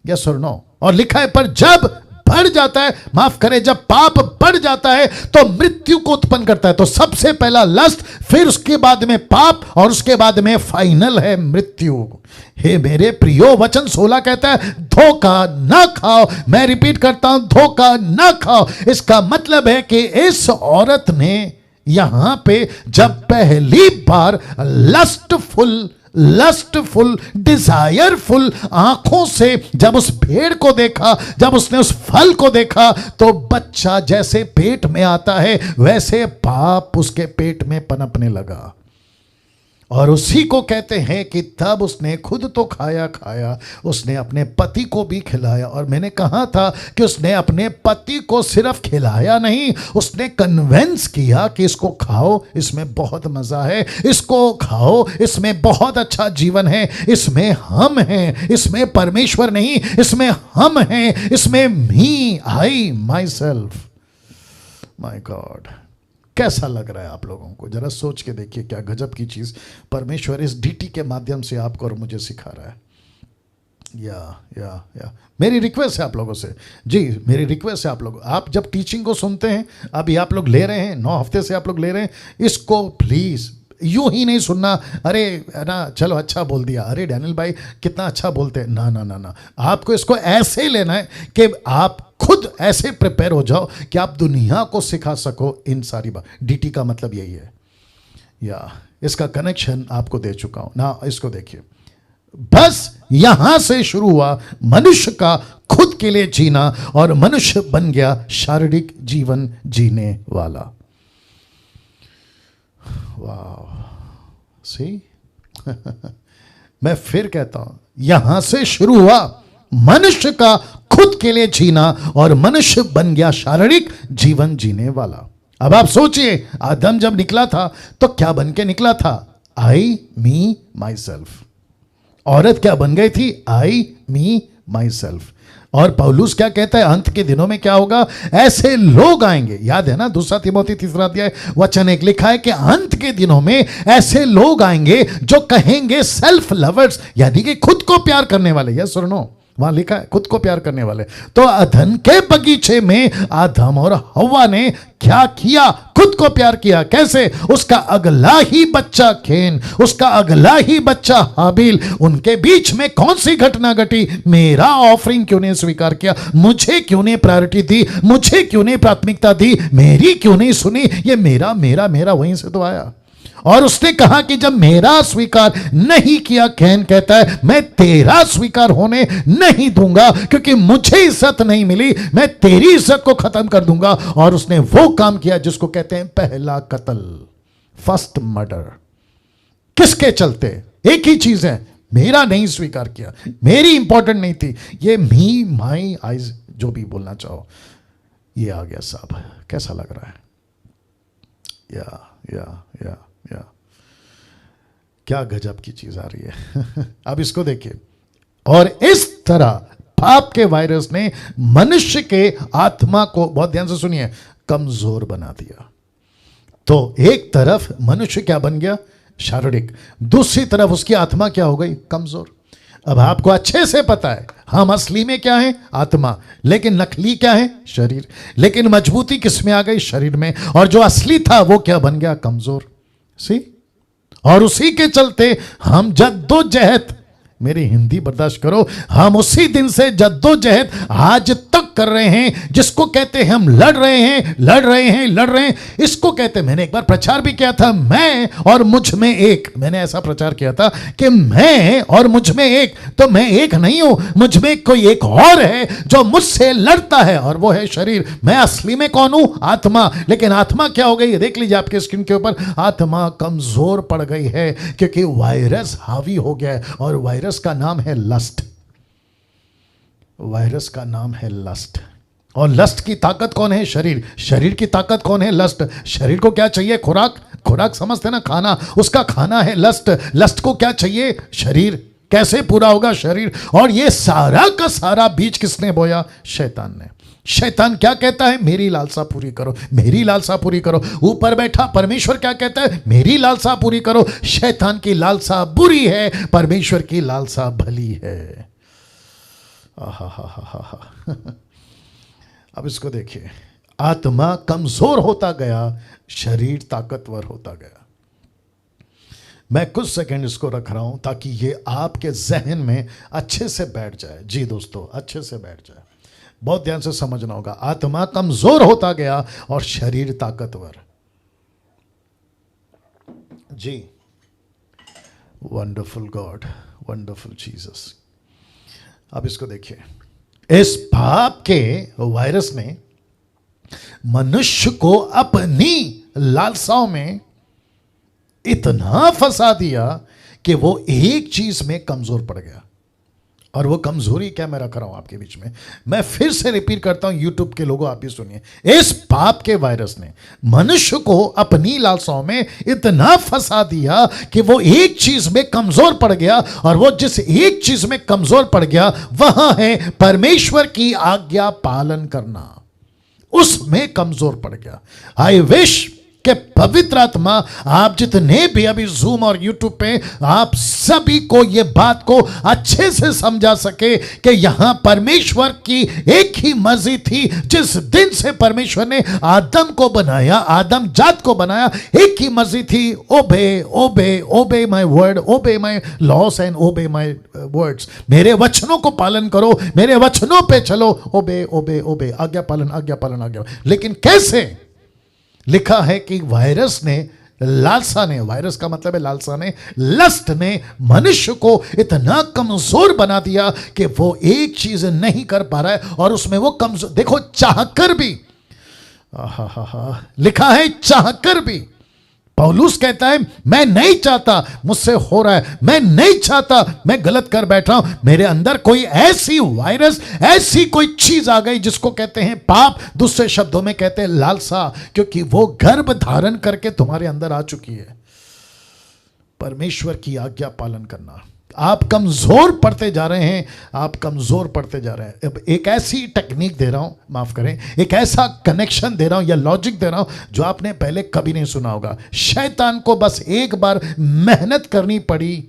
यस और नो? और लिखा है पर जब बढ़ जाता है, माफ करें, जब पाप बढ़ जाता है तो मृत्यु को उत्पन्न करता है। तो सबसे पहला लस्ट, फिर उसके बाद में पाप और उसके बाद में फाइनल है मृत्यु। हे मेरे प्रियो, वचन 16 कहता है धोखा ना खाओ। मैं रिपीट करता हूं, धोखा ना खाओ। इसका मतलब है कि इस औरत ने यहां पे जब पहली बार लस्टफुल डिजायरफुल आंखों से जब उस भेड़ को देखा, जब उसने उस फल को देखा, तो बच्चा जैसे पेट में आता है वैसे पाप उसके पेट में पनपने लगा। और उसी को कहते हैं कि तब उसने खुद तो खाया, उसने अपने पति को भी खिलाया। और मैंने कहा था कि उसने अपने पति को सिर्फ खिलाया नहीं, उसने कन्विंस किया कि इसको खाओ, इसमें बहुत मजा है, इसको खाओ, इसमें बहुत अच्छा जीवन है, इसमें हम हैं, इसमें परमेश्वर नहीं, इसमें हम हैं, इसमें मी, आई, माई सेल्फ, माई गॉड। कैसा लग रहा है आप लोगों को? जरा सोच के देखिए, क्या गजब की चीज परमेश्वर इस डीटी के माध्यम से आपको और मुझे सिखा रहा है। या मेरी रिक्वेस्ट है आप लोगों से, जी मेरी रिक्वेस्ट है आप लोग, आप जब टीचिंग को सुनते हैं, अभी आप लोग ले रहे हैं, 9 हफ्ते से आप लोग ले रहे हैं, इसको प्लीज यूं ही नहीं सुनना, अरे ना चलो अच्छा बोल दिया, अरे डैनियल भाई कितना अच्छा बोलते हैं, ना ना ना ना। आपको इसको ऐसे ही लेना है कि आप खुद ऐसे प्रिपेयर हो जाओ कि आप दुनिया को सिखा सको इन सारी बात। डीटी का मतलब यही है। या इसका कनेक्शन आपको दे चुका हूं ना। इसको देखिए, बस यहां से शुरू हुआ मनुष्य का खुद के लिए जीना और मनुष्य बन गया शारीरिक जीवन जीने वाला। वाह, सी मैं फिर कहता हूं, यहां से शुरू हुआ मनुष्य का खुद के लिए जीना और मनुष्य बन गया शारीरिक जीवन जीने वाला। अब आप सोचिए, आदम जब निकला था तो क्या बन के निकला था? आई, मी, माई सेल्फ। औरत क्या बन गई थी? आई, मी, माई सेल्फ। और पौलुस क्या कहता है? अंत के दिनों में क्या होगा? ऐसे लोग आएंगे। याद है ना, 2 तीमोथी 3 अध्याय वचन 1 लिखा है कि अंत के दिनों में ऐसे लोग आएंगे जो कहेंगे सेल्फ लवर्स, यानी कि खुद को प्यार करने वाले। यस और नो? वहां लिखा है खुद को प्यार करने वाले। तो अदन के बगीचे में आदम और हव्वा ने क्या किया? खुद को प्यार किया। कैसे? उसका अगला ही बच्चा कैन, उसका अगला ही बच्चा हाबिल, उनके बीच में कौन सी घटना घटी? मेरा ऑफरिंग क्यों नहीं स्वीकार किया? मुझे क्यों नहीं प्रायोरिटी दी? मुझे क्यों नहीं प्राथमिकता दी? मेरी क्यों नहीं सुनी? ये मेरा मेरा मेरा वहीं से तो आया। और उसने कहा कि जब मेरा स्वीकार नहीं किया, कैन कहता है मैं तेरा स्वीकार होने नहीं दूंगा, क्योंकि मुझे इज्जत नहीं मिली, मैं तेरी इज्जत को खत्म कर दूंगा। और उसने वो काम किया जिसको कहते हैं पहला कत्ल, फर्स्ट मर्डर। किसके चलते? एक ही चीज है, मेरा नहीं स्वीकार किया, मेरी इंपॉर्टेंट नहीं थी, ये मी, माई, आइज, जो भी बोलना चाहो, ये आ गया साहब। कैसा लग रहा है? या क्या गजब की चीज आ रही है। अब इसको देखिए, और इस तरह पाप के वायरस ने मनुष्य के आत्मा को, बहुत ध्यान से सुनिए, कमजोर बना दिया। तो एक तरफ मनुष्य क्या बन गया? शारीरिक। दूसरी तरफ उसकी आत्मा क्या हो गई? कमजोर। अब आपको अच्छे से पता है हम असली में क्या है? आत्मा। लेकिन नकली क्या है? शरीर। लेकिन मजबूती किस में आ गई? शरीर में। और जो असली था वो क्या बन गया? कमजोर। सी? और उसी के चलते हम जद्दोजहद, मेरी हिंदी बर्दाश्त करो, हम उसी दिन से जद्दोजहद आज तक कर रहे हैं, जिसको कहते हैं हम लड़ रहे हैं, इसको कहते हैं, मैंने एक बार प्रचार भी किया था, मैं और मुझ में एक। मैंने ऐसा प्रचार किया था कि मैं और मुझ में एक, तो मैं एक नहीं हूं, मुझ में कोई एक और है जो मुझसे लड़ता है, और वो है शरीर। मैं असली में कौन हूं? आत्मा। लेकिन आत्मा क्या हो गई? देख लीजिए आपके स्क्रीन के ऊपर, आत्मा कमजोर पड़ गई है क्योंकि वायरस हावी हो गया है, और वायरस का नाम है लस्ट। वायरस का नाम है लस्ट। और लस्ट की ताकत कौन है? शरीर। शरीर की ताकत कौन है? लस्ट। शरीर को क्या चाहिए? खुराक। खुराक समझते ना, खाना, उसका खाना है लस्ट। लस्ट को क्या चाहिए? शरीर। कैसे पूरा होगा शरीर? और ये सारा का सारा बीज किसने बोया? शैतान ने। शैतान क्या कहता है? मेरी लालसा पूरी करो, मेरी लालसा पूरी करो। ऊपर बैठा परमेश्वर क्या कहता है? मेरी लालसा पूरी करो। शैतान की लालसा बुरी है, परमेश्वर की लालसा भली है। अब इसको देखिए, आत्मा कमजोर होता गया, शरीर ताकतवर होता गया। मैं कुछ सेकंड इसको रख रहा हूं ताकि ये आपके जहन में अच्छे से बैठ जाए। जी दोस्तों, अच्छे से बैठ जाए, बहुत ध्यान से समझना होगा। आत्मा कमजोर होता गया और शरीर ताकतवर। जी, वंडरफुल गॉड, वंडरफुल जीसस। अब इसको देखिए, इस पाप के वायरस ने मनुष्य को अपनी लालसाओं में इतना फंसा दिया कि वो एक चीज में कमजोर पड़ गया। और वो कमजोरी क्या मैं रख रहा हूं आपके बीच में, मैं फिर से रिपीट करता हूं, यूट्यूब के लोगों आप भी सुनिए। इस पाप के वायरस ने मनुष्य को अपनी लालसाओं में इतना फंसा दिया कि वो एक चीज में कमजोर पड़ गया, और वो जिस एक चीज में कमजोर पड़ गया वहां है परमेश्वर की आज्ञा पालन करना, उसमें कमजोर पड़ गया। आई विश कि पवित्र आत्मा आप जितने भी अभी जूम और यूट्यूब पे, आप सभी को ये बात को अच्छे से समझा सके कि यहां परमेश्वर की एक ही मर्जी थी। जिस दिन से परमेश्वर ने आदम को बनाया, आदम जात को बनाया, एक ही मर्जी थी, obey obey obey my word, obey my laws and obey my words. मेरे वचनों को पालन करो, मेरे वचनों पे चलो, ओबे ओबे ओबे, आज्ञा पालन आज्ञा पालन आज्ञा। लेकिन कैसे? लिखा है कि वायरस ने, लालसा ने, वायरस का मतलब है लालसा ने, लस्ट ने मनुष्य को इतना कमजोर बना दिया कि वो एक चीज नहीं कर पा रहा है, और उसमें वो कमजोर, देखो, चाहकर भी, लिखा है चाहकर भी। पौलुस कहता है मैं नहीं चाहता, मुझसे हो रहा है, मैं नहीं चाहता, मैं गलत कर बैठा हूं, मेरे अंदर कोई ऐसी वायरस, ऐसी कोई चीज आ गई जिसको कहते हैं पाप, दूसरे शब्दों में कहते हैं लालसा, क्योंकि वो गर्भ धारण करके तुम्हारे अंदर आ चुकी है। परमेश्वर की आज्ञा पालन करना। आप कमजोर पड़ते जा रहे हैं, आप कमजोर पड़ते जा रहे हैं। अब एक ऐसी टेक्निक दे रहा हूं, माफ करें, एक ऐसा कनेक्शन दे रहा हूं या लॉजिक दे रहा हूं जो आपने पहले कभी नहीं सुना होगा। शैतान को बस एक बार मेहनत करनी पड़ी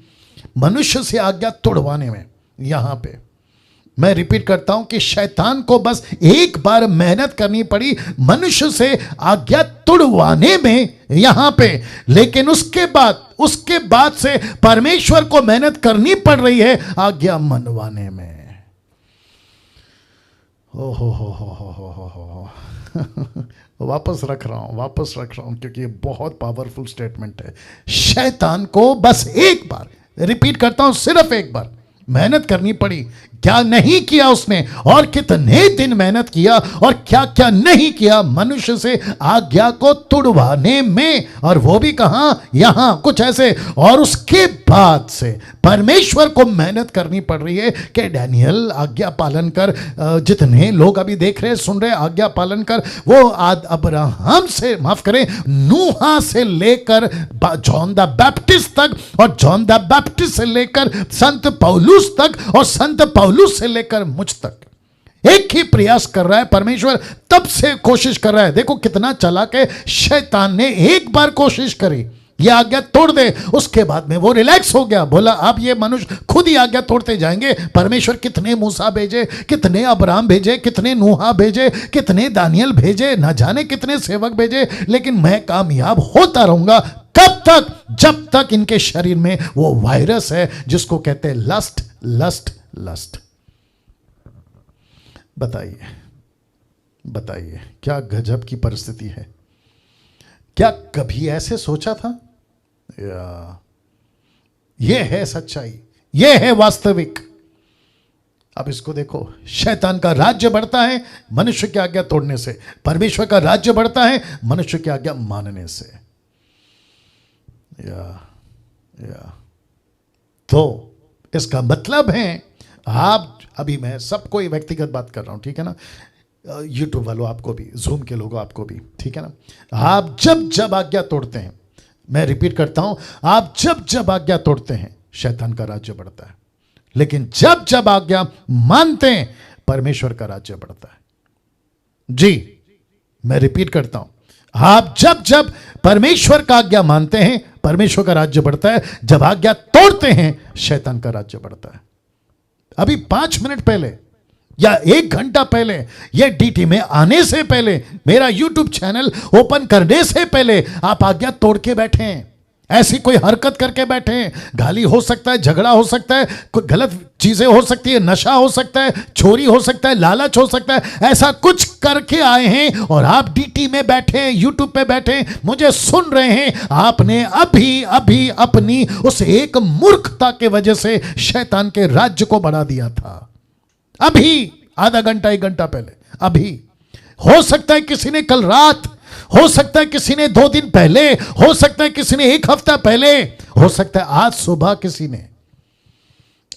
मनुष्य से आज्ञा तोड़वाने में। यहां पे मैं रिपीट करता हूं कि शैतान को बस एक बार मेहनत करनी पड़ी मनुष्य से आज्ञा तोड़वाने में, यहां पे। लेकिन उसके बाद से परमेश्वर को मेहनत करनी पड़ रही है आज्ञा मनवाने में। ओ हो वापस रख रहा हूं क्योंकि ये बहुत पावरफुल स्टेटमेंट है। शैतान को बस एक बार, रिपीट करता हूं, सिर्फ एक बार मेहनत करनी पड़ी। क्या नहीं किया उसने, और कितने दिन मेहनत किया, और क्या क्या नहीं किया मनुष्य से आज्ञा को तुड़वाने में, और वो भी कहां, यहां कुछ ऐसे। और उसके बाद से परमेश्वर को मेहनत करनी पड़ रही है कि डैनियल आज्ञा पालन कर। जितने लोग अभी देख रहे सुन रहे, आज्ञा पालन कर। वो अब्राहम से, माफ करें, नूहा से लेकर जॉन द बैप्टिस्ट तक, और जॉन द बैप्टिस्ट से लेकर संत पौलुस तक, और संत पौलुस से लेकर मुझ तक एक ही प्रयास कर रहा है परमेश्वर। तब से कोशिश कर रहा है। देखो कितना चालाक है। शैतान ने एक बार कोशिश करी, ये आज्ञा तोड़ दे, उसके बाद में वो रिलैक्स हो गया, बोला अब ये मनुष्य खुद ही आज्ञा तोड़ते जाएंगे। परमेश्वर कितने मूसा भेजे, कितने अब्राहम भेजे, कितने नूहा भेजे, कितने दानियल भेजे, न जाने कितने सेवक भेजे, लेकिन मैं कामयाब होता रहूंगा। कब तक? जब तक इनके शरीर में वो वायरस है जिसको कहते हैं लस्ट, लस्ट, लस्ट। बताइए, बताइए क्या गजब की परिस्थिति है। क्या कभी ऐसे सोचा था? ये है सच्चाई, ये है वास्तविक। अब इसको देखो, शैतान का राज्य बढ़ता है मनुष्य की आज्ञा तोड़ने से, परमेश्वर का राज्य बढ़ता है मनुष्य की आज्ञा मानने से। या तो इसका मतलब है, आप अभी, मैं सबको व्यक्तिगत बात कर रहा हूं, ठीक है ना, यूट्यूब वालों आपको भी, जूम के लोगों आपको भी, ठीक है ना, आप जब जब आज्ञा तोड़ते हैं, मैं रिपीट करता हूं, आप जब जब आज्ञा तोड़ते हैं शैतान का राज्य बढ़ता है, लेकिन जब जब आज्ञा मानते हैं परमेश्वर का राज्य बढ़ता है। जी, मैं रिपीट करता हूं, आप जब जब परमेश्वर का आज्ञा मानते हैं परमेश्वर का राज्य बढ़ता है, जब आज्ञा तोड़ते हैं शैतान का राज्य बढ़ता है। अभी 5 मिनट पहले या 1 घंटा पहले, ये डीटी में आने से पहले, मेरा यूट्यूब चैनल ओपन करने से पहले आप आज्ञा तोड़ के बैठे हैं, ऐसी कोई हरकत करके बैठे हैं। गाली हो सकता है, झगड़ा हो सकता है, कोई गलत चीजें हो सकती है, नशा हो सकता है, चोरी हो सकता है, लालच हो सकता है, ऐसा कुछ करके आए हैं और आप डीटी में बैठे हैं, यूट्यूब पे बैठे हैं, मुझे सुन रहे हैं। आपने अभी अभी अपनी उस एक मूर्खता के वजह से शैतान के राज्य को बढ़ा दिया था। अभी आधा घंटा 1 घंटा पहले, अभी। हो सकता है किसी ने कल रात, हो सकता है किसी ने 2 दिन पहले, हो सकता है किसी ने 1 हफ्ता पहले, हो सकता है आज सुबह किसी ने।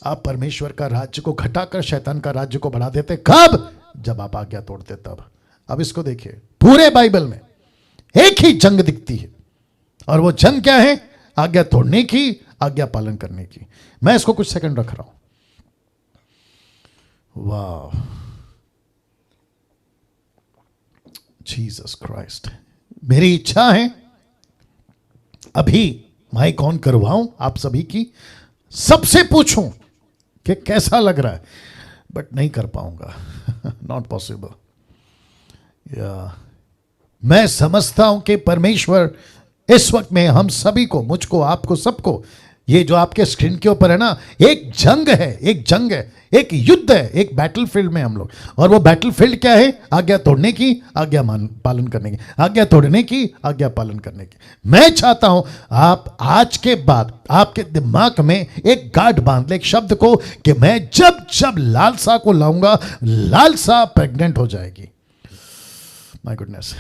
आप परमेश्वर का राज्य को घटाकर शैतान का राज्य को बढ़ा देते। कब? जब आप आज्ञा तोड़ते तब। अब इसको देखिए, पूरे बाइबल में एक ही जंग दिखती है, और वो जंग क्या है? आज्ञा तोड़ने की, आज्ञा पालन करने की। मैं इसको कुछ सेकंड रख रहा हूं। वाह, जीसस क्राइस्ट। मेरी इच्छा है अभी माइक ऑन करवाऊं आप सभी की, सबसे पूछूं कि कैसा लग रहा है, बट नहीं कर पाऊंगा, नॉट पॉसिबल। मैं समझता हूं कि परमेश्वर इस वक्त में हम सभी को, मुझको, आपको, सबको, ये जो आपके स्क्रीन के ऊपर है ना, एक जंग है, एक जंग है, एक युद्ध है, एक बैटलफील्ड में हम लोग। और वो बैटलफील्ड क्या है? आज्ञा तोड़ने की, आज्ञा पालन करने की, आज्ञा तोड़ने की, आज्ञा पालन करने की। मैं चाहता हूं आप आज के बाद आपके दिमाग में एक गांठ बांध ले एक शब्द को, कि मैं जब जब लालसा को लाऊंगा, लालसा प्रेग्नेंट हो जाएगी। माय गुडनेस,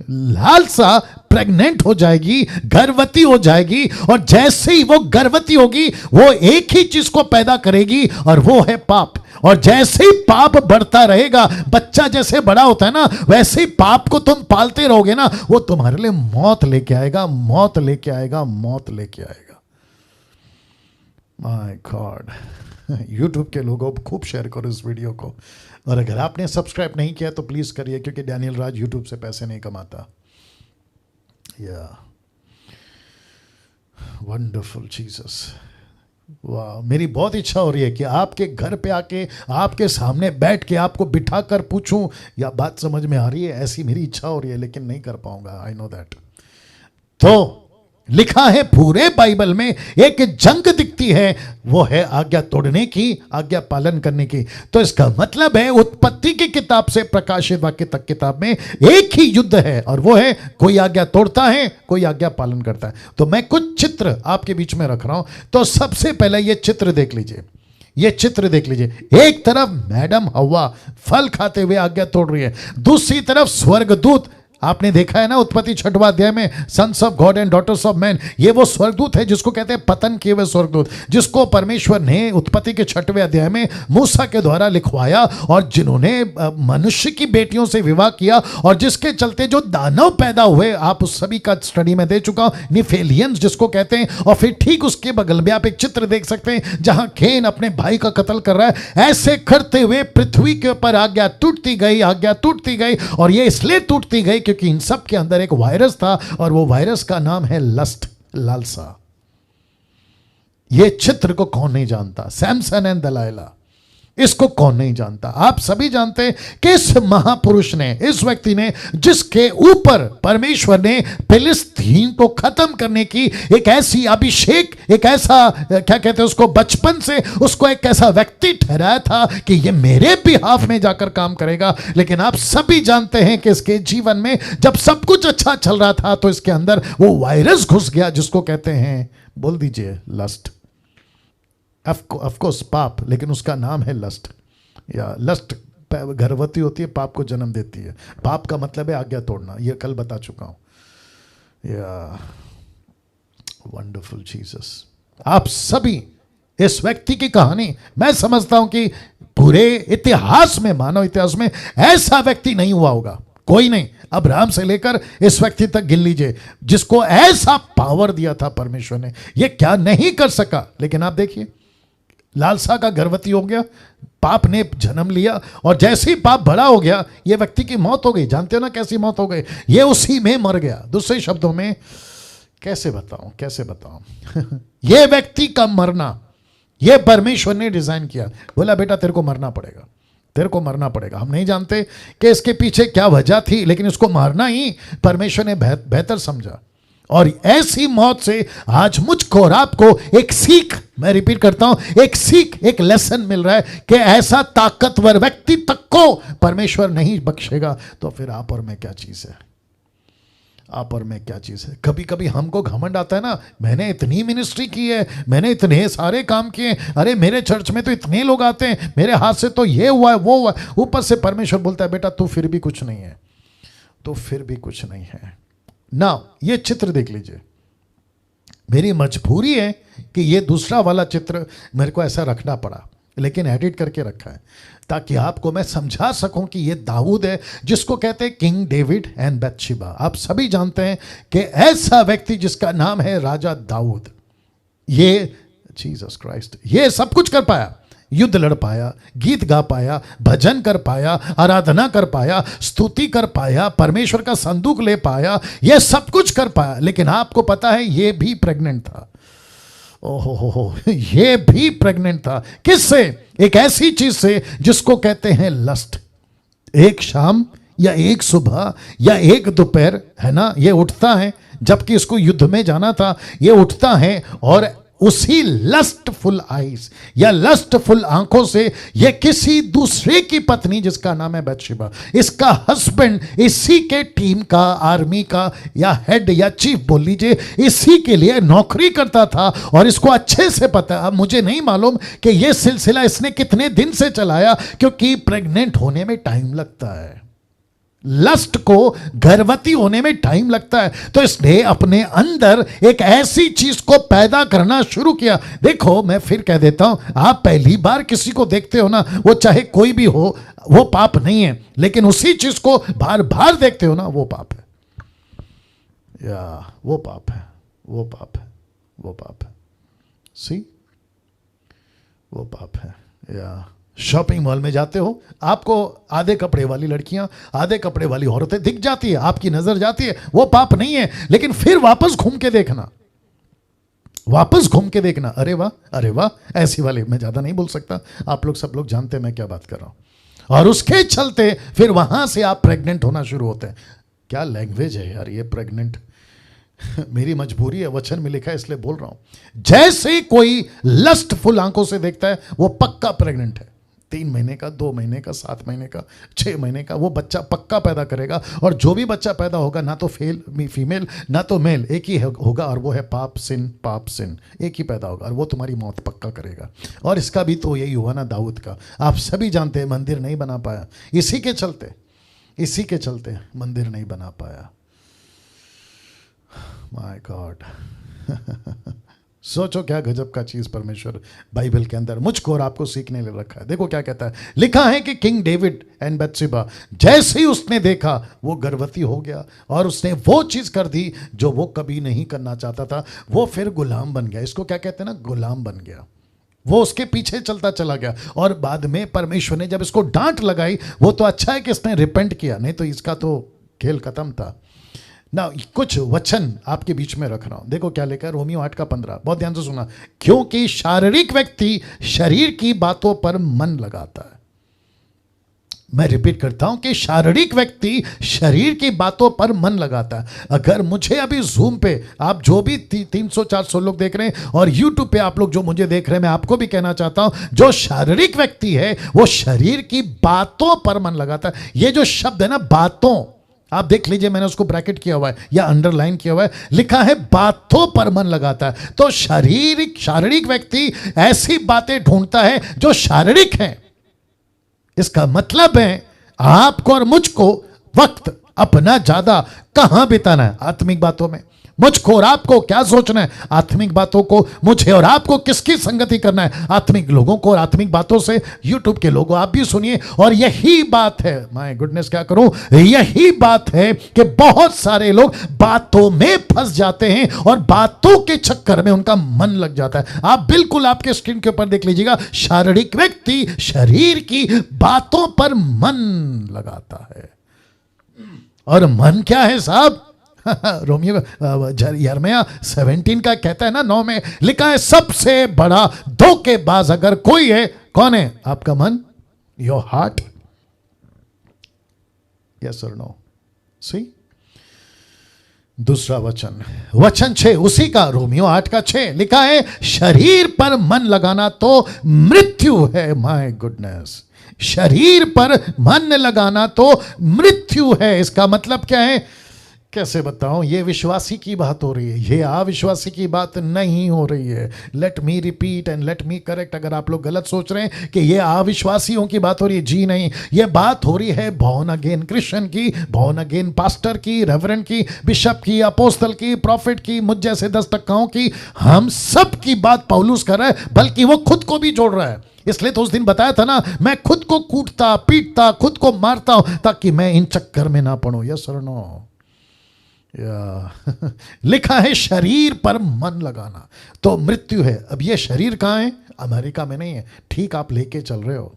लालसा प्रेग्नेंट हो जाएगी, गर्भवती हो जाएगी, और जैसे ही वो गर्भवती होगी वो एक ही चीज को पैदा करेगी, और वो है पाप। और जैसे ही पाप बढ़ता रहेगा, बच्चा जैसे बड़ा होता है ना, वैसे ही पाप को तुम पालते रहोगे ना, वो तुम्हारे लिए मौत लेके आएगा, मौत लेके आएगा, मौत लेके आएगा। माय गॉड, यूट्यूब के लोगों खूब शेयर करो इस वीडियो को, और अगर आपने सब्सक्राइब नहीं किया तो प्लीज करिए, क्योंकि डैनियल राज यूट्यूब से पैसे नहीं कमाता। या वंडरफुल जीसस। वाह, मेरी बहुत इच्छा हो रही है कि आपके घर पे आके, आपके सामने बैठ के आपको बिठाकर पूछूं, या बात समझ में आ रही है, ऐसी मेरी इच्छा हो रही है, लेकिन नहीं कर पाऊंगा, आई नो दैट। तो लिखा है पूरे बाइबल में एक जंग दिखती है, वो है आज्ञा तोड़ने की, आज्ञा पालन करने की। तो इसका मतलब है उत्पत्ति की किताब से प्रकाशित वाक्य तक किताब में एक ही युद्ध है, और वो है कोई आज्ञा तोड़ता है, कोई आज्ञा पालन करता है। तो मैं कुछ चित्र आपके बीच में रख रहा हूं। तो सबसे पहले ये चित्र देख लीजिए, ये चित्र देख लीजिए। एक तरफ मैडम हव्वा फल खाते हुए आज्ञा तोड़ रही है, दूसरी तरफ स्वर्गदूत, आपने देखा है ना उत्पत्ति 6वां अध्याय में, sons of God and daughters of man, ये वो स्वर्गदूत है जिसको कहते हैं पतन किए हुए स्वर्गदूत, जिसको परमेश्वर ने उत्पत्ति के 6वें अध्याय में मूसा के द्वारा लिखवाया, और जिन्होंने मनुष्य की बेटियों से विवाह किया, और जिसके चलते जो दानव पैदा हुए, आप उस सभी का स्टडी में दे चुका हूं, निफेलियंस जिसको कहते हैं। और फिर ठीक उसके बगल में आप एक चित्र देख सकते हैं जहां केन अपने भाई का कत्ल कर रहा है। ऐसे करते हुए पृथ्वी के ऊपर आज्ञा टूटती गई, आज्ञा टूटती गई, और ये इसलिए टूटती गई क्योंकि इन सब के अंदर एक वायरस था, और वो वायरस का नाम है लस्ट, लालसा। ये चित्र को कौन नहीं जानता? सैमसन एंड दलाइला। इसको कौन नहीं जानता? आप सभी जानते हैं कि इस महापुरुष ने, इस व्यक्ति ने, जिसके ऊपर परमेश्वर ने फिलिस्तीन को खत्म करने की एक ऐसी अभिषेक, एक ऐसा क्या कहते हैं उसको, बचपन से उसको एक ऐसा व्यक्ति ठहराया था कि ये मेरे बिहाफ में जाकर काम करेगा। लेकिन आप सभी जानते हैं कि इसके जीवन में जब सब कुछ अच्छा चल रहा था तो इसके अंदर वो वायरस घुस गया जिसको कहते हैं, बोल दीजिए, लस्ट। ऑफ कोर्स पाप, लेकिन उसका नाम है लस्ट। या लस्ट गर्भवती होती है, पाप को जन्म देती है। पाप का मतलब है आज्ञा तोड़ना, ये कल बता चुका हूं। या वंडरफुल जीसस। आप सभी इस व्यक्ति की कहानी, मैं समझता हूं कि पूरे इतिहास में, मानव इतिहास में ऐसा व्यक्ति नहीं हुआ होगा, कोई नहीं। अब्राहम से लेकर इस व्यक्ति तक गिन लीजिए, जिसको ऐसा पावर दिया था परमेश्वर ने, ये क्या नहीं कर सका। लेकिन आप देखिए, लालसा का गर्भवती हो गया, पाप ने जन्म लिया, और जैसे ही पाप बड़ा हो गया ये व्यक्ति की मौत हो गई। जानते हो ना कैसी मौत हो गई? ये उसी में मर गया। दूसरे शब्दों में कैसे बताऊं ये व्यक्ति का मरना, ये परमेश्वर ने डिजाइन किया। बोला बेटा तेरे को मरना पड़ेगा, तेरे को मरना पड़ेगा। हम नहीं जानते कि इसके पीछे क्या वजह थी, लेकिन इसको मारना ही परमेश्वर ने बेहतर समझा। और ऐसी मौत से आज मुझको और आपको एक सीख, मैं रिपीट करता हूं, एक सीख, एक लेसन मिल रहा है कि ऐसा ताकतवर व्यक्ति तक को परमेश्वर नहीं बख्शेगा। तो फिर आप और मैं क्या चीज है? आप और मैं क्या चीज है? कभी कभी हमको घमंड आता है ना, मैंने इतनी मिनिस्ट्री की है, मैंने इतने सारे काम किए, अरे मेरे चर्च में तो इतने लोग आते हैं, मेरे हाथ से तो ये हुआ है, वो हुआ है। ऊपर से परमेश्वर बोलता है बेटा तू फिर भी कुछ नहीं है, तो फिर भी कुछ नहीं है ना। ये चित्र देख लीजिए, मेरी मजबूरी है कि ये दूसरा वाला चित्र मेरे को ऐसा रखना पड़ा, लेकिन एडिट करके रखा है ताकि आपको मैं समझा सकूं कि ये दाऊद है जिसको कहते हैं किंग डेविड एंड बैथशेबा। आप सभी जानते हैं कि ऐसा व्यक्ति जिसका नाम है राजा दाऊद, ये जीसस क्राइस्ट, ये सब कुछ कर पाया, युद्ध लड़ पाया, गीत गा पाया, भजन कर पाया, आराधना कर पाया, स्तुति कर पाया, परमेश्वर का संदूक ले पाया, यह सब कुछ कर पाया। लेकिन आपको पता है ये भी प्रेग्नेंट था। ओहो, ये भी प्रेग्नेंट था। किससे? एक ऐसी चीज से जिसको कहते हैं लस्ट। एक शाम या एक सुबह या एक दोपहर, है ना, ये उठता है, जबकि इसको युद्ध में जाना था, ये उठता है और उसी लस्टफुल आईज या लस्टफुल आंखों से ये किसी दूसरे की पत्नी, जिसका नाम है बैथशेबा, इसका हस्बैंड इसी के टीम का, आर्मी का या हेड या चीफ बोल लीजिए, इसी के लिए नौकरी करता था। और इसको अच्छे से पता, अब मुझे नहीं मालूम कि ये सिलसिला इसने कितने दिन से चलाया, क्योंकि प्रेग्नेंट होने में टाइम लगता है, लस्ट को गर्भवती होने में टाइम लगता है। तो इसने अपने अंदर एक ऐसी चीज को पैदा करना शुरू किया। देखो मैं फिर कह देता हूं, आप पहली बार किसी को देखते हो ना, वो चाहे कोई भी हो, वो पाप नहीं है, लेकिन उसी चीज को बार बार देखते हो ना, वो पाप है। या वो पाप है, वो पाप है, वो पाप है। सी, वो पाप है। या शॉपिंग मॉल में जाते हो, आपको आधे कपड़े वाली लड़कियां, आधे कपड़े वाली औरतें दिख जाती है, आपकी नजर जाती है, वो पाप नहीं है। लेकिन फिर वापस घूम के देखना, वापस घूम के देखना, अरे वाह, अरे वाह, ऐसी वाली। मैं ज्यादा नहीं बोल सकता, आप लोग सब लोग जानते हैं मैं क्या बात कर रहा हूं। और उसके चलते फिर वहां से आप प्रेग्नेंट होना शुरू होते हैं। क्या लैंग्वेज है यार ये, प्रेग्नेंट। मेरी मजबूरी है, वचन में लिखा है इसलिए बोल रहा हूं। जैसे कोई लस्टफुल आंखों से देखता है, वो पक्का प्रेग्नेंट है। 3 महीने का, 2 महीने का, 7 महीने का, 6 महीने का, वो बच्चा पक्का पैदा करेगा। और जो भी बच्चा पैदा होगा, ना तो फीमेल ना तो मेल, एक ही होगा, और वो है पाप सिन, पाप सिन, एक ही पैदा होगा, और वो तुम्हारी मौत पक्का करेगा। और इसका भी तो यही हुआ ना दाऊद का। आप सभी जानते हैं मंदिर नहीं बना पाया, इसी के चलते मंदिर नहीं बना पाया। माय गॉड सोचो क्या गजब का चीज परमेश्वर बाइबल के अंदर मुझको और आपको सीखने ले रखा है। देखो क्या कहता है, लिखा है कि किंग डेविड एंड बैथशेबा, जैसे ही उसने देखा वो गर्भवती हो गया, और उसने वो चीज कर दी जो वो कभी नहीं करना चाहता था। वो फिर गुलाम बन गया। इसको क्या कहते हैं ना, गुलाम बन गया। वो उसके पीछे चलता चला गया। और बाद में परमेश्वर ने जब इसको डांट लगाई, वो तो अच्छा है कि इसने रिपेंट किया, नहीं तो इसका तो खेल खत्म था। ना कुछ वचन आपके बीच में रख रहा हूं, देखो क्या लिखा है रोमियो 8:15, बहुत ध्यान से सुना। क्योंकि शारीरिक व्यक्ति शरीर की बातों पर मन लगाता है। मैं रिपीट करता हूं कि शारीरिक व्यक्ति शरीर की बातों पर मन लगाता है। अगर मुझे अभी जूम पे आप जो भी 300-400 लोग देख रहे हैं और यूट्यूब पे आप लोग जो मुझे देख रहे हैं, मैं आपको भी कहना चाहता हूं, जो शारीरिक व्यक्ति है वो शरीर की बातों पर मन लगाता है। ये जो शब्द है ना बातों, आप देख लीजिए, मैंने उसको ब्रैकेट किया हुआ है या अंडरलाइन किया हुआ है, लिखा है बातों पर मन लगाता है। तो शारीरिक व्यक्ति ऐसी बातें ढूंढता है जो शारीरिक हैं। इसका मतलब है आपको और मुझको वक्त अपना ज्यादा कहां बिताना है? आत्मिक बातों में। मुझको और आपको क्या सोचना है? आत्मिक बातों को। मुझे और आपको किसकी संगति करना है? आत्मिक लोगों को और आत्मिक बातों से। यूट्यूब के लोगों आप भी सुनिए। और यही बात है, माय गुडनेस क्या करूं, यही बात है कि बहुत सारे लोग बातों में फंस जाते हैं और बातों के चक्कर में उनका मन लग जाता है। आप बिल्कुल आपके स्क्रीन के ऊपर देख लीजिएगा, शारीरिक व्यक्ति शरीर की बातों पर मन लगाता है। और मन क्या है साहब? रोमियो यिर्मयाह 17 का कहता है ना, 9 में लिखा है, सबसे बड़ा धोखेबाज अगर कोई है, कौन है? आपका मन, योर हार्ट। यस और नो? सी दूसरा वचन 6 उसी का, रोमियो 8:6 लिखा है, शरीर पर मन लगाना तो मृत्यु है। माय गुडनेस, शरीर पर मन लगाना तो मृत्यु है। इसका मतलब क्या है? कैसे बताऊं? ये विश्वासी की बात हो रही है, ये अविश्वासी की बात नहीं हो रही है। Let me repeat and let me correct. अगर आप लोग गलत सोच रहे हैं कि ये अविश्वासियों की बात हो रही है, जी नहीं, ये बात हो रही है बॉर्न अगेन क्रिश्चियन की, बॉर्न अगेन पास्टर की, रेवरेंड की, बिशप की, अपोस्तल की, प्रॉफिट की, मुझ जैसे 10 टक्काओं की। हम सब की बात पौलुस कर रहा है, बल्कि वो खुद को भी जोड़ रहा है। इसलिए तो उस दिन बताया था ना, मैं खुद को कूटता पीटता, खुद को मारता हूं ताकि मैं इन चक्कर में ना पड़ूं। यस और नो? लिखा है शरीर पर मन लगाना तो मृत्यु है। अब ये शरीर कहां है? अमेरिका में नहीं है, ठीक आप लेके चल रहे हो।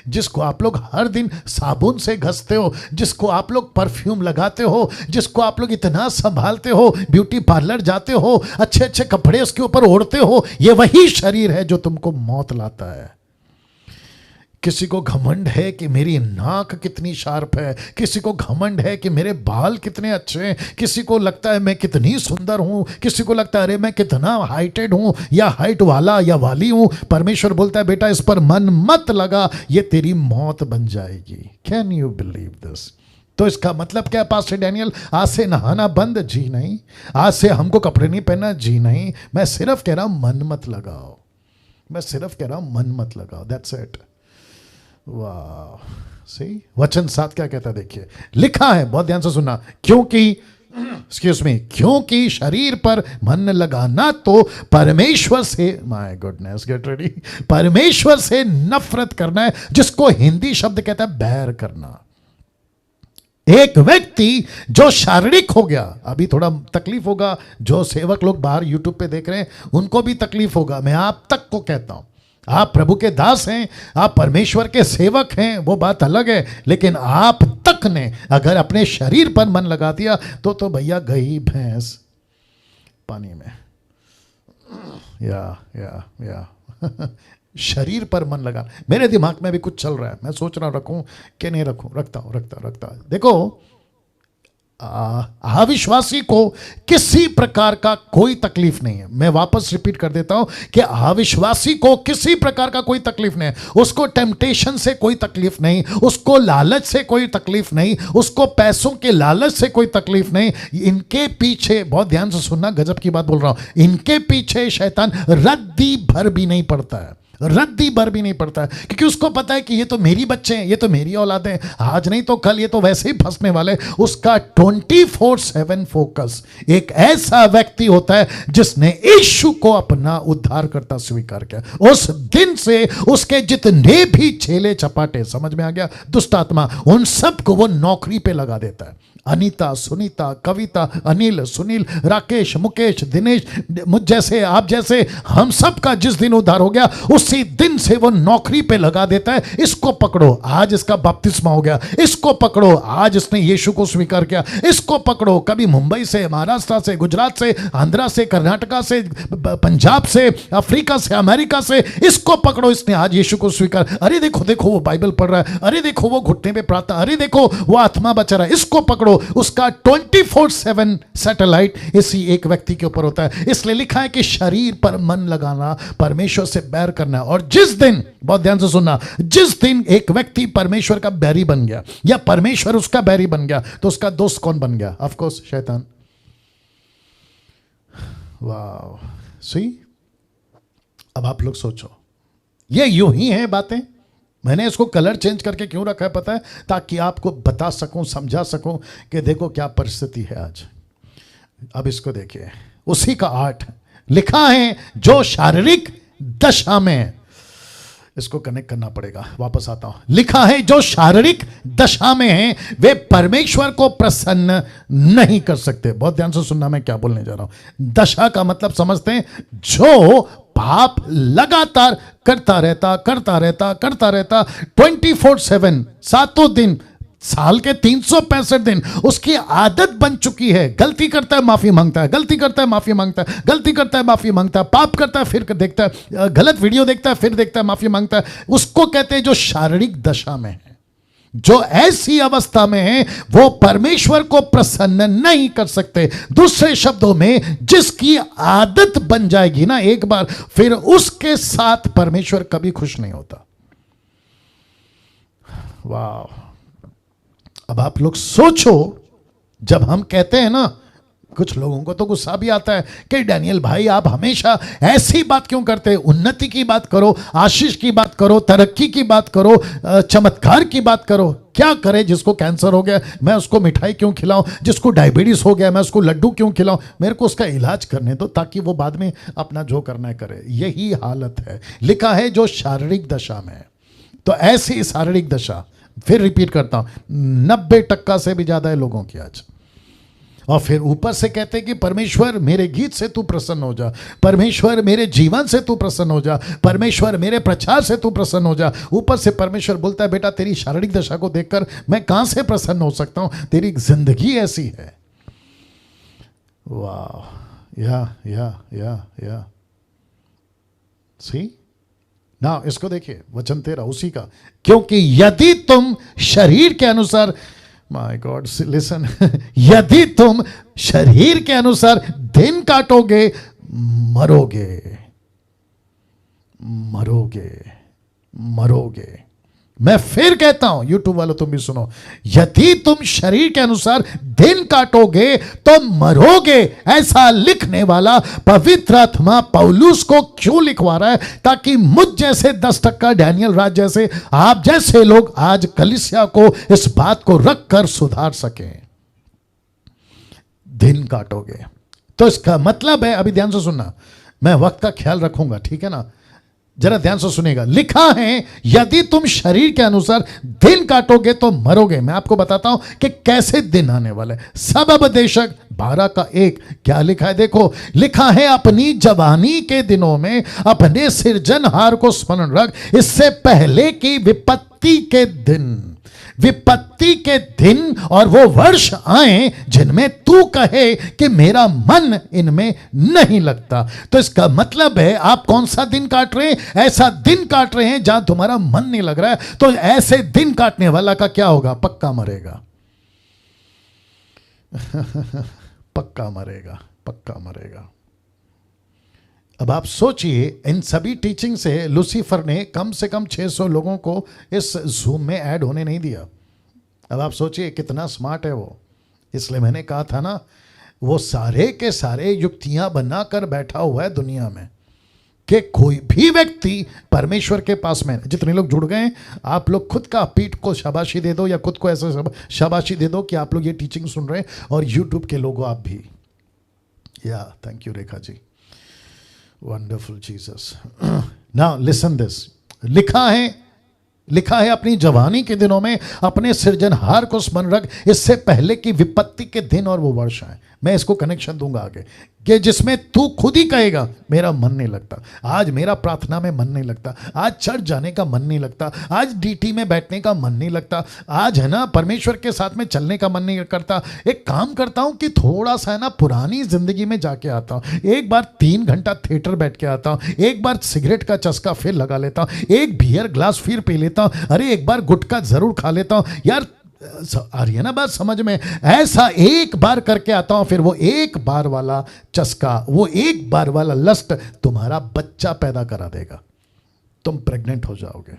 जिसको आप लोग हर दिन साबुन से घसते हो, जिसको आप लोग परफ्यूम लगाते हो, जिसको आप लोग इतना संभालते हो, ब्यूटी पार्लर जाते हो, अच्छे अच्छे कपड़े उसके ऊपर ओढ़ते हो, ये वही शरीर है जो तुमको मौत लाता है। किसी को घमंड है कि मेरी नाक कितनी शार्प है, किसी को घमंड है कि मेरे बाल कितने अच्छे हैं, किसी को लगता है मैं कितनी सुंदर हूं, किसी को लगता है अरे मैं कितना हाइटेड हूं या हाइट वाला या वाली हूं। परमेश्वर बोलता है बेटा इस पर मन मत लगा, ये तेरी मौत बन जाएगी। Can you believe this? तो इसका मतलब क्या है पास्टर डैनियल? आज से नहाना बंद? जी नहीं। आज से हमको कपड़े नहीं पहनना? जी नहीं। मैं सिर्फ कह रहा हूं मन मत लगाओ, मैं सिर्फ कह रहा हूं मन मत लगाओ, दैट्स इट। वाह, सही। वचन 7 क्या कहता है देखिए, लिखा है, बहुत ध्यान से सुनना, क्योंकि शरीर पर मन लगाना तो परमेश्वर से, माय गुडनेस गेट रेडी, परमेश्वर से नफरत करना है, जिसको हिंदी शब्द कहता है बैर करना। एक व्यक्ति जो शारीरिक हो गया, अभी थोड़ा तकलीफ होगा, जो सेवक लोग बाहर यूट्यूब पे देख रहे हैं उनको भी तकलीफ होगा, मैं आप तक को कहता हूं, आप प्रभु के दास हैं, आप परमेश्वर के सेवक हैं, वो बात अलग है, लेकिन आप तक ने अगर अपने शरीर पर मन लगा दिया तो भैया गई भैंस पानी में। या शरीर पर मन लगा। मेरे दिमाग में भी कुछ चल रहा है, मैं सोच रहा हूं रखूं कि नहीं रखूं, रखता। देखो, अविश्वासी को किसी प्रकार का कोई तकलीफ नहीं है। मैं वापस रिपीट कर देता हूं कि अविश्वासी को किसी प्रकार का कोई तकलीफ नहीं है। उसको टेम्पटेशन से कोई तकलीफ नहीं, उसको लालच से कोई तकलीफ नहीं, उसको पैसों के लालच से कोई तकलीफ नहीं। इनके पीछे, बहुत ध्यान से सुनना, गजब की बात बोल रहा हूं, इनके पीछे शैतान रद्दी भर भी नहीं पड़ता है, रद्दी भर भी नहीं पड़ता है, क्योंकि उसको पता है कि ये तो मेरी बच्चे हैं, ये तो मेरी औलाद हैं, आज नहीं तो कल ये तो वैसे ही फंसने वाले। उसका 24/7 फोकस एक ऐसा व्यक्ति होता है जिसने यीशु को अपना उद्धारकर्ता स्वीकार किया। उस दिन से उसके जितने भी छेले चपाटे, समझ में आ गया, दुष्ट आत्मा, उन सबको वो नौकरी पे लगा देता है। अनीता, सुनीता, कविता, अनिल, सुनील, राकेश, मुकेश, दिनेश, मुझ जैसे, आप जैसे, हम सब का जिस दिन उद्धार हो गया उसी दिन से वो नौकरी पे लगा देता है। इसको पकड़ो, आज इसका बपतिस्मा हो गया, इसको पकड़ो, आज इसने यीशु को स्वीकार किया, इसको पकड़ो। कभी मुंबई से, महाराष्ट्र से, गुजरात से, आंध्रा से, कर्नाटका से, पंजाब से, अफ्रीका से, अमेरिका से, इसको पकड़ो, इसने आज यीशु को स्वीकार। अरे देखो देखो वो बाइबल पढ़ रहा है, अरे देखो वो घुटने पे प्रार्थना, अरे देखो वो आत्मा बचा रहा है, इसको पकड़ो। उसका 24/7 सैटेलाइट इसी एक व्यक्ति के ऊपर होता है। इसलिए लिखा है कि शरीर पर मन लगाना परमेश्वर से बैर करना। और जिस दिन, बहुत ध्यान से सुनना, जिस दिन एक व्यक्ति परमेश्वर का बैरी बन गया या परमेश्वर उसका बैरी बन गया तो उसका दोस्त कौन बन गया? ऑफ कोर्स शैतान। वाह, सी, अब आप लोग सोचो, ये यूं ही है बातें। मैंने इसको कलर चेंज करके क्यों रखा है पता है? ताकि आपको बता सकूं, समझा सकूं कि देखो क्या परिस्थिति है आज। अब इसको देखिए, उसी का 8 लिखा है जो शारीरिक दशा में है। इसको कनेक्ट करना पड़ेगा, वापस आता हूं। लिखा है जो शारीरिक दशा में है वे परमेश्वर को प्रसन्न नहीं कर सकते। बहुत ध्यान से सुनना मैं क्या बोलने जा रहा हूं। दशा का मतलब समझते हैं, जो पाप लगातार करता रहता 24/7 सातों दिन, साल के 365 दिन उसकी आदत बन चुकी है। गलती करता है, माफी मांगता है, गलती करता है, माफी मांगता है, गलती करता है, माफी मांगता है, पाप करता है, फिर देखता है, गलत वीडियो देखता है, फिर देखता है, माफी मांगता है। उसको कहते हैं जो शारीरिक दशा में है। जो ऐसी अवस्था में है वो परमेश्वर को प्रसन्न नहीं कर सकते। दूसरे शब्दों में, जिसकी आदत बन जाएगी ना एक बार, फिर उसके साथ परमेश्वर कभी खुश नहीं होता। वाह, अब आप लोग सोचो, जब हम कहते हैं ना, कुछ लोगों को तो गुस्सा भी आता है कि डैनियल भाई आप हमेशा ऐसी बात क्यों करते हैं? उन्नति की बात करो, आशीष की बात करो, तरक्की की बात करो, चमत्कार की बात करो। क्या करे? जिसको कैंसर हो गया मैं उसको मिठाई क्यों खिलाऊं? जिसको डायबिटीज हो गया मैं उसको लड्डू क्यों खिलाऊं? मेरे को उसका इलाज करने दो ताकि वो बाद में अपना जो करना है करे। यही हालत है। लिखा है जो शारीरिक दशा में है। तो ऐसी शारीरिक दशा, फिर रिपीट करता हूं, 90% से भी ज्यादा है लोगों की आज। और फिर ऊपर से कहते हैं कि परमेश्वर मेरे गीत से तू प्रसन्न हो जा, परमेश्वर मेरे जीवन से तू प्रसन्न हो जा, परमेश्वर मेरे प्रचार से तू प्रसन्न हो जा। ऊपर से परमेश्वर बोलता है बेटा तेरी शारीरिक दशा को देखकर मैं कहां से प्रसन्न हो सकता हूं? तेरी जिंदगी ऐसी है। वाह, या सी ना, इसको देखिए, वचन 13 उसी का। क्योंकि यदि तुम शरीर के अनुसार, माय गॉड लिसन, यदि तुम शरीर के अनुसार दिन काटोगे मरोगे, मरोगे, मरोगे। मैं फिर कहता हूं, यूट्यूब वालों तुम भी सुनो, यदि तुम शरीर के अनुसार दिन काटोगे तो मरोगे। ऐसा लिखने वाला पवित्र आत्मा पौलुस को क्यों लिखवा रहा है? ताकि मुझ जैसे 10% डैनियल राज जैसे, आप जैसे लोग आज कलीसिया को इस बात को रखकर सुधार सकें। दिन काटोगे तो इसका मतलब है, अभी ध्यान से सुनना, मैं वक्त का ख्याल रखूंगा, ठीक है ना? जरा ध्यान से सुनेगा। लिखा है यदि तुम शरीर के अनुसार दिन काटोगे तो मरोगे। मैं आपको बताता हूं कि कैसे दिन आने वाले। सबबदेशक 12:1 क्या लिखा है? देखो, लिखा है अपनी जवानी के दिनों में अपने सृजनहार को स्मरण रख, इससे पहले की विपत्ति के दिन, विपत्ति के दिन और वो वर्ष आए जिनमें तू कहे कि मेरा मन इनमें नहीं लगता। तो इसका मतलब है आप कौन सा दिन काट रहे हैं? ऐसा दिन काट रहे हैं जहां तुम्हारा मन नहीं लग रहा है। तो ऐसे दिन काटने वाला का क्या होगा? पक्का मरेगा। पक्का मरेगा, पक्का मरेगा। अब आप सोचिए, इन सभी टीचिंग से लूसीफर ने कम से कम 600 लोगों को इस जूम में ऐड होने नहीं दिया। अब आप सोचिए कितना स्मार्ट है वो। इसलिए मैंने कहा था ना, वो सारे के सारे युक्तियां बनाकर बैठा हुआ है दुनिया में कि कोई भी व्यक्ति परमेश्वर के पास में, जितने लोग जुड़ गए, आप लोग खुद का पीठ को शाबाशी दे दो या खुद को ऐसे शाबाशी दे दो कि आप लोग ये टीचिंग सुन रहे हैं। और यूट्यूब के लोगों आप भी, या thank you Rekha ji, wonderful Jesus. Now listen this, लिखा है लिखा है अपनी जवानी के दिनों में अपने सृजनहार को स्मरण रख, इससे पहले कि विपत्ति के दिन और वो वर्ष आए। मैं इसको कनेक्शन दूंगा आगे कि जिसमें तू खुद ही कहेगा मेरा मन नहीं लगता, आज मेरा प्रार्थना में मन नहीं लगता, आज चर्च जाने का मन नहीं लगता, आज डीटी में बैठने का मन नहीं लगता, आज है ना परमेश्वर के साथ में चलने का मन नहीं करता। एक काम करता हूं कि थोड़ा सा है ना पुरानी जिंदगी में जाके आता हूं, एक बार 3 घंटा थिएटर बैठ के आता हूं, एक बार सिगरेट का चस्का फिर लगा लेता हूं, एक बियर ग्लास फिर पी लेता हूं, अरे एक बार गुटखा जरूर खा लेता हूं। यार आ रही है ना बात समझ में? ऐसा एक बार करके आता हूं, फिर वो एक बार वाला चस्का, वो एक बार वाला लस्ट तुम्हारा बच्चा पैदा करा देगा, तुम प्रेग्नेंट हो जाओगे।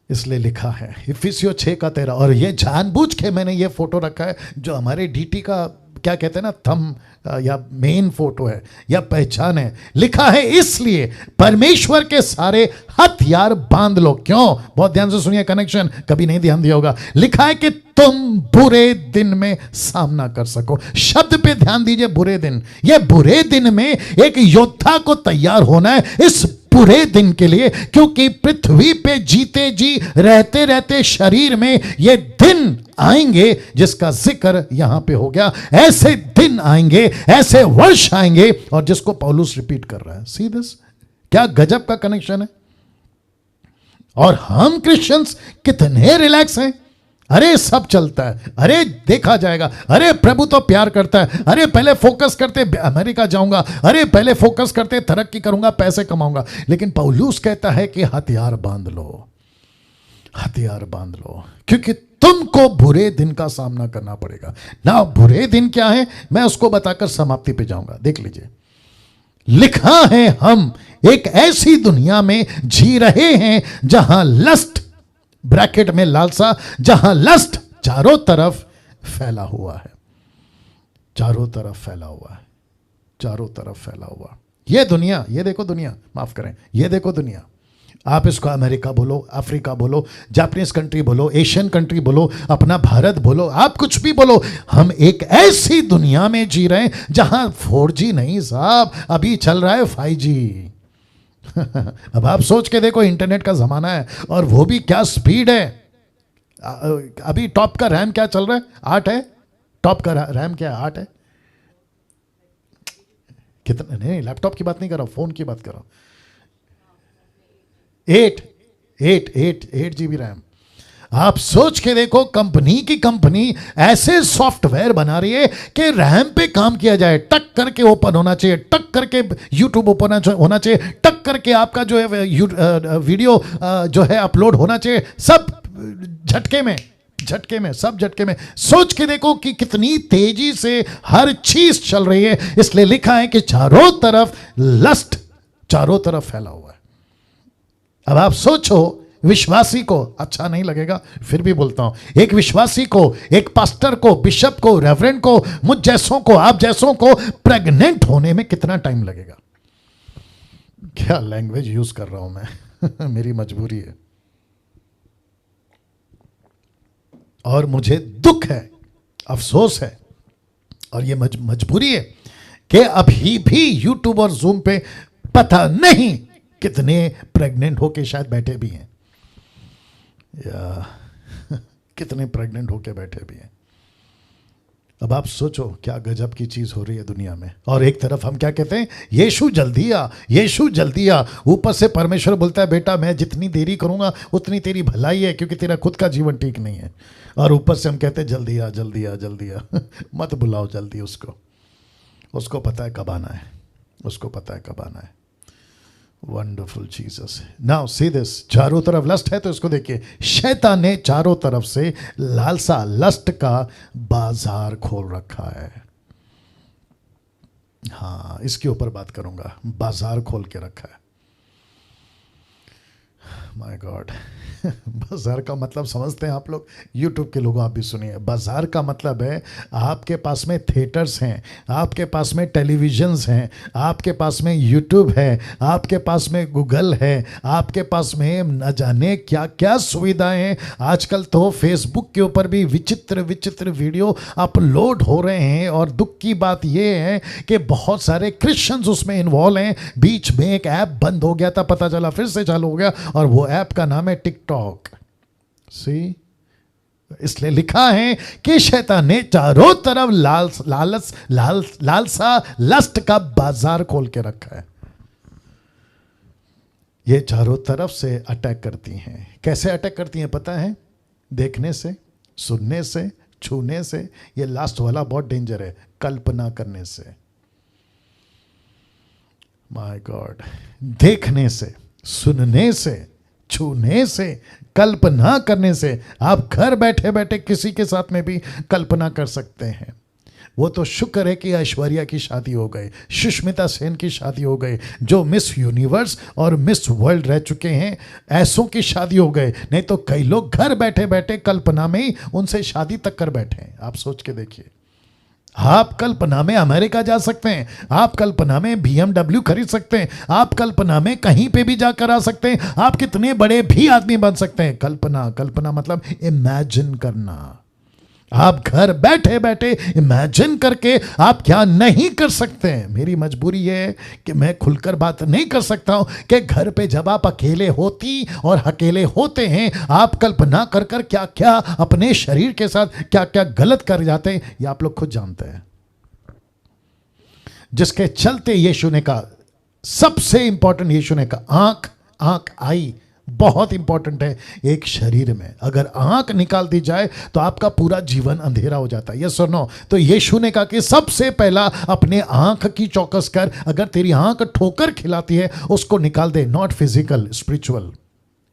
इसलिए लिखा है इफिसियों 6:13, और ये जानबूझ के मैंने ये फोटो रखा है जो हमारे डीटी का क्या कहते हैं ना थंब या मेन फोटो है या पहचान है। लिखा है इसलिए परमेश्वर के सारे हथियार बांध लो। क्यों? बहुत ध्यान से सुनिए, कनेक्शन कभी नहीं ध्यान दिया होगा। लिखा है कि तुम बुरे दिन में सामना कर सको। शब्द पे ध्यान दीजिए, बुरे दिन। ये बुरे दिन में एक योद्धा को तैयार होना है इस बुरे दिन के लिए, क्योंकि पृथ्वी पे जीते जी रहते रहते शरीर में ये दिन आएंगे जिसका जिक्र यहां पे हो गया। ऐसे दिन आएंगे, ऐसे वर्ष आएंगे, और जिसको पौलुस रिपीट कर रहा है। सी दिस, क्या गजब का कनेक्शन है। और हम क्रिश्चियंस कितने रिलैक्स हैं। अरे सब चलता है, अरे देखा जाएगा, अरे प्रभु तो प्यार करता है, अरे पहले फोकस करते अमेरिका जाऊंगा, अरे पहले फोकस करते तरक्की करूंगा, पैसे कमाऊंगा। लेकिन पौलुस कहता है कि हथियार बांध लो, हथियार बांध लो, क्योंकि तुमको बुरे दिन का सामना करना पड़ेगा ना। बुरे दिन क्या है मैं उसको बताकर समाप्ति पे जाऊंगा। देख लीजिए, लिखा है हम एक ऐसी दुनिया में जी रहे हैं जहां लस्ट, ब्रैकेट में लालसा, जहां लस्ट चारों तरफ फैला हुआ है, चारों तरफ फैला हुआ है, चारों तरफ फैला हुआ। ये दुनिया, ये देखो दुनिया, माफ करें, ये देखो दुनिया। आप इसको अमेरिका बोलो, अफ्रीका बोलो, जापानीज कंट्री बोलो, एशियन कंट्री बोलो, अपना भारत बोलो, आप कुछ भी बोलो, हम एक ऐसी दुनिया में जी रहे हैं जहां 4G नहीं साहब, अभी चल रहा है 5G। अब आप सोच के देखो, इंटरनेट का जमाना है और वो भी क्या स्पीड है। अभी टॉप का रैम क्या चल रहा है? 8 है। टॉप का रैम क्या है? 8 है। कितना? नहीं, लैपटॉप की बात नहीं कर रहा हूं, फोन की बात कर रहा हूं। 8 GB रैम। आप सोच के देखो, कंपनी ऐसे सॉफ्टवेयर बना रही है कि रैम पे काम किया जाए, टक करके ओपन होना चाहिए, टक करके यूट्यूब ओपन होना चाहिए, टक करके आपका जो है वीडियो जो है अपलोड होना चाहिए, सब झटके में, सब झटके में। सोच के देखो कि कितनी तेजी से हर चीज चल रही है। इसलिए लिखा है कि चारों तरफ लस्ट, चारों तरफ फैला हुआ है। अब आप सोचो, विश्वासी को अच्छा नहीं लगेगा, फिर भी बोलता हूं, एक विश्वासी को, एक पास्टर को, बिशप को, रेवरेंड को, मुझ जैसों को, आप जैसों को प्रेग्नेंट होने में कितना टाइम लगेगा। क्या लैंग्वेज यूज कर रहा हूं मैं मेरी मजबूरी है। और मुझे दुख है, अफसोस है, और ये मजबूरी है कि अभी भी यूट्यूब और जूम पे पता नहीं कितने प्रेग्नेंट होके शायद बैठे भी हैं, या कितने प्रेग्नेंट होके बैठे भी हैं। अब आप सोचो क्या गजब की चीज हो रही है दुनिया में। और एक तरफ हम क्या कहते हैं, यीशु जल्दी आ, यीशु जल्दी आ। ऊपर से परमेश्वर बोलता है, बेटा मैं जितनी देरी करूंगा उतनी तेरी भलाई है, क्योंकि तेरा खुद का जीवन ठीक नहीं है। और ऊपर से हम कहते हैं जल्दी आ, जल्दी आ, जल्दी आ। मत बुलाओ जल्दी उसको पता है कब आना है, उसको पता है कब आना है। Wonderful Jesus. Now see this, चारों तरफ लस्ट है तो इसको देखिए, शैतान ने चारों तरफ से लालसा, लस्ट का बाजार खोल रखा है। हाँ, इसके ऊपर बात करूंगा, बाजार खोल के रखा है। माय गॉड, बाजार का मतलब समझते हैं आप लोग? यूट्यूब के लोगों आप भी सुनिए, बाजार का मतलब है आपके पास में थिएटर्स हैं, आपके पास में टेलीविजन्स हैं, आपके पास में यूट्यूब है, आपके पास में गूगल है, आपके पास में न जाने क्या क्या सुविधाएं हैं। आजकल तो फेसबुक के ऊपर भी विचित्र विचित्र वीडियो अपलोड हो रहे हैं। और दुख की बात यह है कि बहुत सारे क्रिश्चियंस उसमें इन्वॉल्व हैं। बीच में एक ऐप बंद हो गया था, पता चला फिर से चालू हो गया, और वो ऐप का नाम है टिकटॉक। सी, इसलिए लिखा है कि शैतान ने चारों तरफ लालसा लस्ट का बाजार खोल के रखा है। ये चारों तरफ से अटैक करती हैं। कैसे अटैक करती हैं पता है? देखने से, सुनने से, छूने से। ये लास्ट वाला बहुत डेंजर है, कल्पना करने से। माय गॉड, देखने से, सुनने से, छूने से, कल्पना करने से। आप घर बैठे बैठे किसी के साथ में भी कल्पना कर सकते हैं। वो तो शुक्र है कि ऐश्वर्या की शादी हो गई, सुष्मिता सेन की शादी हो गई, जो मिस यूनिवर्स और मिस वर्ल्ड रह चुके हैं, ऐसों की शादी हो गए। नहीं तो कई लोग घर बैठे बैठे कल्पना में ही उनसे शादी तक कर बैठे हैं। आप सोच के देखिए, आप कल्पना में अमेरिका जा सकते हैं, आप कल्पना में BMW खरीद सकते हैं, आप कल्पना में कहीं पे भी जाकर आ सकते हैं, आप कितने बड़े भी आदमी बन सकते हैं। कल्पना, कल्पना मतलब इमेजिन करना। आप घर बैठे बैठे इमेजिन करके आप क्या नहीं कर सकते हैं। मेरी मजबूरी है कि मैं खुलकर बात नहीं कर सकता हूं कि घर पे जब आप अकेले होती और अकेले होते हैं, आप कल्पना कर कर क्या क्या अपने शरीर के साथ क्या क्या गलत कर जाते हैं, ये आप लोग खुद जानते हैं। जिसके चलते यीशु ने कहा, सबसे इंपॉर्टेंट यीशु ने कहा, आंख आई बहुत इंपॉर्टेंट है एक शरीर में। अगर आंख निकाल दी जाए तो आपका पूरा जीवन अंधेरा हो जाता है। यस और नो? तो यीशु ने कहा कि सबसे पहला अपने आंख की चौकस कर। अगर तेरी आंख ठोकर खिलाती है, उसको निकाल दे। Not physical, spiritual,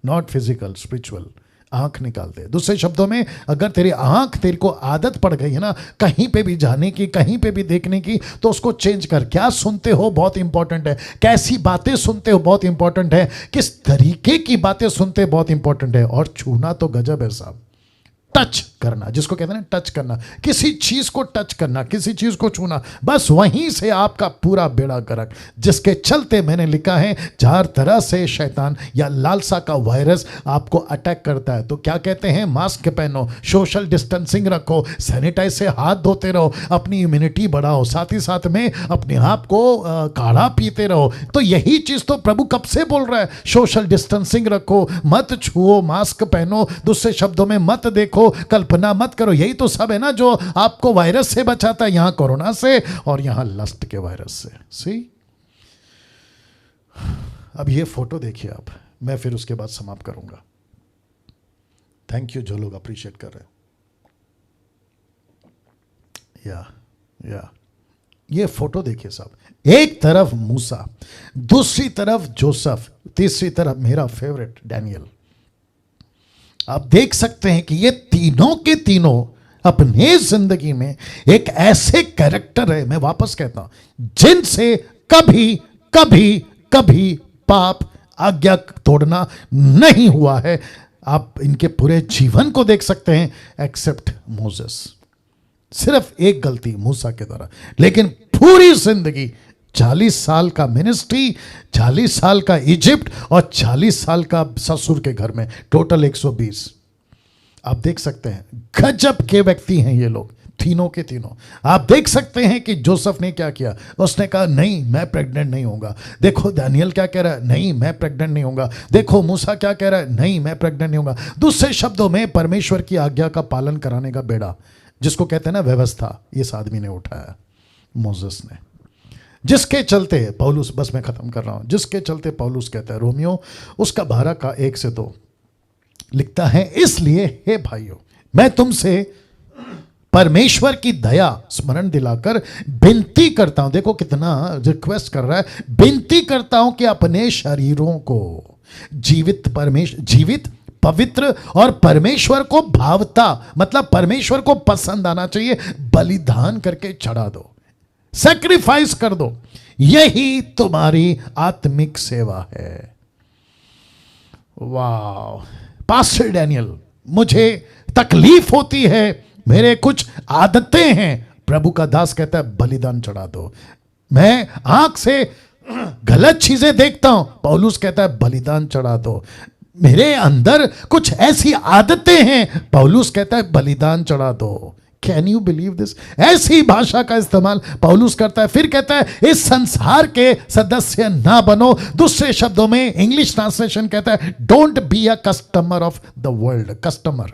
not physical, spiritual. आंख निकाल दे। दूसरे शब्दों में, अगर तेरी आंख, तेरे को आदत पड़ गई है ना कहीं पे भी जाने की, कहीं पे भी देखने की, तो उसको चेंज कर। क्या सुनते हो बहुत इंपॉर्टेंट है, कैसी बातें सुनते हो बहुत इंपॉर्टेंट है, किस तरीके की बातें सुनते हो बहुत इंपॉर्टेंट है। और छूना तो गजब है साहब। टच करना, जिसको कहते हैं ना टच करना, किसी चीज को टच करना, किसी चीज को छूना, बस वहीं से आपका पूरा बेड़ा गर्क। जिसके चलते मैंने लिखा है, चार तरह से शैतान या लालसा का वायरस आपको अटैक करता है। तो क्या कहते हैं? मास्क पहनो, सोशल डिस्टेंसिंग रखो, सैनिटाइज से हाथ धोते रहो, अपनी इम्यूनिटी बढ़ाओ, साथ ही साथ में अपने आप को काढ़ा पीते रहो। तो यही चीज तो प्रभु कब से बोल रहा है, सोशल डिस्टेंसिंग रखो, मत छुओ, मास्क पहनो, दूसरे शब्दों में मत देखो, कल्पना मत करो। यही तो सब है ना जो आपको वायरस से बचाता है, यहां कोरोना से और यहां लस्ट के वायरस से। सी, अब ये फोटो देखिए आप, मैं फिर उसके बाद समाप्त करूंगा। थैंक यू जो लोग अप्रिशिएट कर रहे हैं। या ये फोटो देखिए साहब, एक तरफ मूसा, दूसरी तरफ जोसेफ, तीसरी तरफ मेरा फेवरेट डैनियल। आप देख सकते हैं कि ये तीनों के तीनों अपने जिंदगी में एक ऐसे कैरेक्टर है, मैं वापस कहता हूं, जिनसे कभी कभी कभी पाप आज्ञा तोड़ना नहीं हुआ है। आप इनके पूरे जीवन को देख सकते हैं, एक्सेप्ट मोसेस। सिर्फ एक गलती मूसा के द्वारा, लेकिन पूरी जिंदगी 40 साल का मिनिस्ट्री, 40 साल का इजिप्ट और 40 साल का ससुर के घर में, टोटल 120। आप देख सकते हैं गजब के व्यक्ति हैं ये लोग, तीनों के तीनों। आप देख सकते हैं कि जोसेफ ने क्या किया, उसने कहा नहीं मैं प्रेग्नेंट नहीं होऊंगा। देखो दानियल क्या कह रहा है, नहीं मैं प्रेग्नेंट नहीं होऊंगा। देखो मूसा क्या कह रहा है, नहीं मैं प्रेग्नेंट नहीं होऊंगा। दूसरे शब्दों में परमेश्वर की आज्ञा का पालन कराने का बेड़ा, जिसको कहते हैं ना व्यवस्था, इस आदमी ने उठाया, मोसेस ने। जिसके चलते पौलुस, बस मैं खत्म कर रहा हूं, जिसके चलते पौलुस कहता है रोमियो उसका 12 का 1 से 2 लिखता है, इसलिए हे भाइयों मैं तुमसे परमेश्वर की दया स्मरण दिलाकर विनती करता हूं। देखो कितना रिक्वेस्ट कर रहा है, विनती करता हूं कि अपने शरीरों को जीवित पवित्र और परमेश्वर को भावता, मतलब परमेश्वर को पसंद आना चाहिए, बलिदान करके चढ़ा दो, सैक्रिफाइस कर दो, यही तुम्हारी आत्मिक सेवा है। वाह पास्टर डैनियल, मुझे तकलीफ होती है, मेरे कुछ आदतें हैं। प्रभु का दास कहता है बलिदान चढ़ा दो। मैं आंख से गलत चीजें देखता हूं, पौलुस कहता है बलिदान चढ़ा दो। मेरे अंदर कुछ ऐसी आदतें हैं, पौलुस कहता है बलिदान चढ़ा दो। Can you believe this? ऐसी भाषा का इस्तेमाल पौलुस करता है। फिर कहता है इस संसार के सदस्य ना बनो। दूसरे शब्दों में इंग्लिश ट्रांसलेशन कहता है don't be a customer of the world. Customer,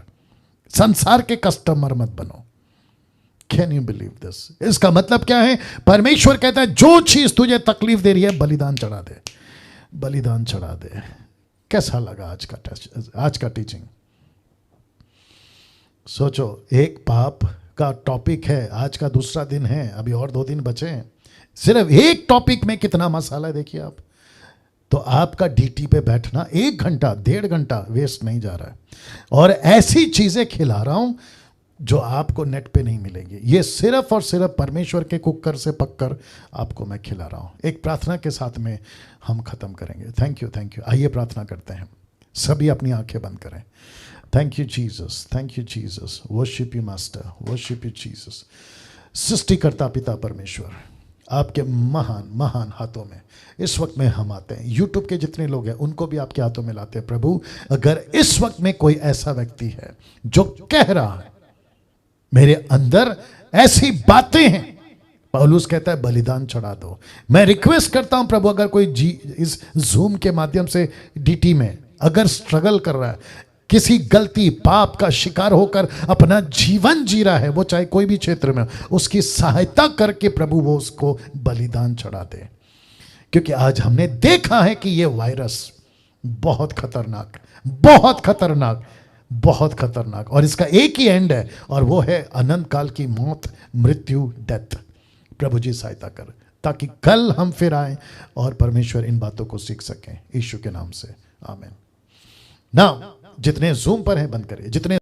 संसार के कस्टमर मत बनो। Can you believe this? इसका मतलब क्या है? परमेश्वर कहता है जो चीज तुझे तकलीफ दे रही है बलिदान चढ़ा दे, बलिदान चढ़ा दे। कैसा लगा आज का टीचिंग? सोचो, एक पाप का टॉपिक है, आज का दूसरा दिन है, अभी और 2 दिन बचे हैं। सिर्फ एक टॉपिक में कितना मसाला है देखिए आप। तो आपका डीटी पे बैठना 1 घंटा 1.5 घंटा वेस्ट नहीं जा रहा है। और ऐसी चीजें खिला रहा हूं जो आपको नेट पे नहीं मिलेंगी। ये सिर्फ और सिर्फ परमेश्वर के कुकर से पककर आपको मैं खिला रहा हूं। एक प्रार्थना के साथ में हम खत्म करेंगे। Thank you. आइए प्रार्थना करते हैं। सभी अपनी आंखें बंद करें। Thank you Jesus, thank you Jesus. Worship you master, worship you Jesus. सृष्टिकर्ता पिता परमेश्वर, आपके महान महान हाथों में इस वक्त में हम आते हैं। यूट्यूब के जितने लोग हैं उनको भी आपके हाथों में लाते हैं प्रभु। अगर इस वक्त में कोई ऐसा व्यक्ति है जो कह रहा है मेरे अंदर ऐसी बातें हैं, पौलुस कहता है बलिदान चढ़ा दो। मैं रिक्वेस्ट करता हूं प्रभु, अगर कोई इस जूम के माध्यम से डीटी में अगर स्ट्रगल कर रहा है, किसी गलती पाप का शिकार होकर अपना जीवन जी रहा है, वो चाहे कोई भी क्षेत्र में, उसकी सहायता करके प्रभु वो उसको बलिदान चढ़ा दे। क्योंकि आज हमने देखा है कि ये वायरस बहुत खतरनाक, बहुत खतरनाक, बहुत खतरनाक, और इसका एक ही एंड है, और वो है अनंत काल की मौत, मृत्यु, डेथ। प्रभु जी सहायता कर, ताकि कल हम फिर आए और परमेश्वर इन बातों को सीख सकें। यीशु के नाम से आमीन। ना जितने जूम पर हैं बंद करिए, जितने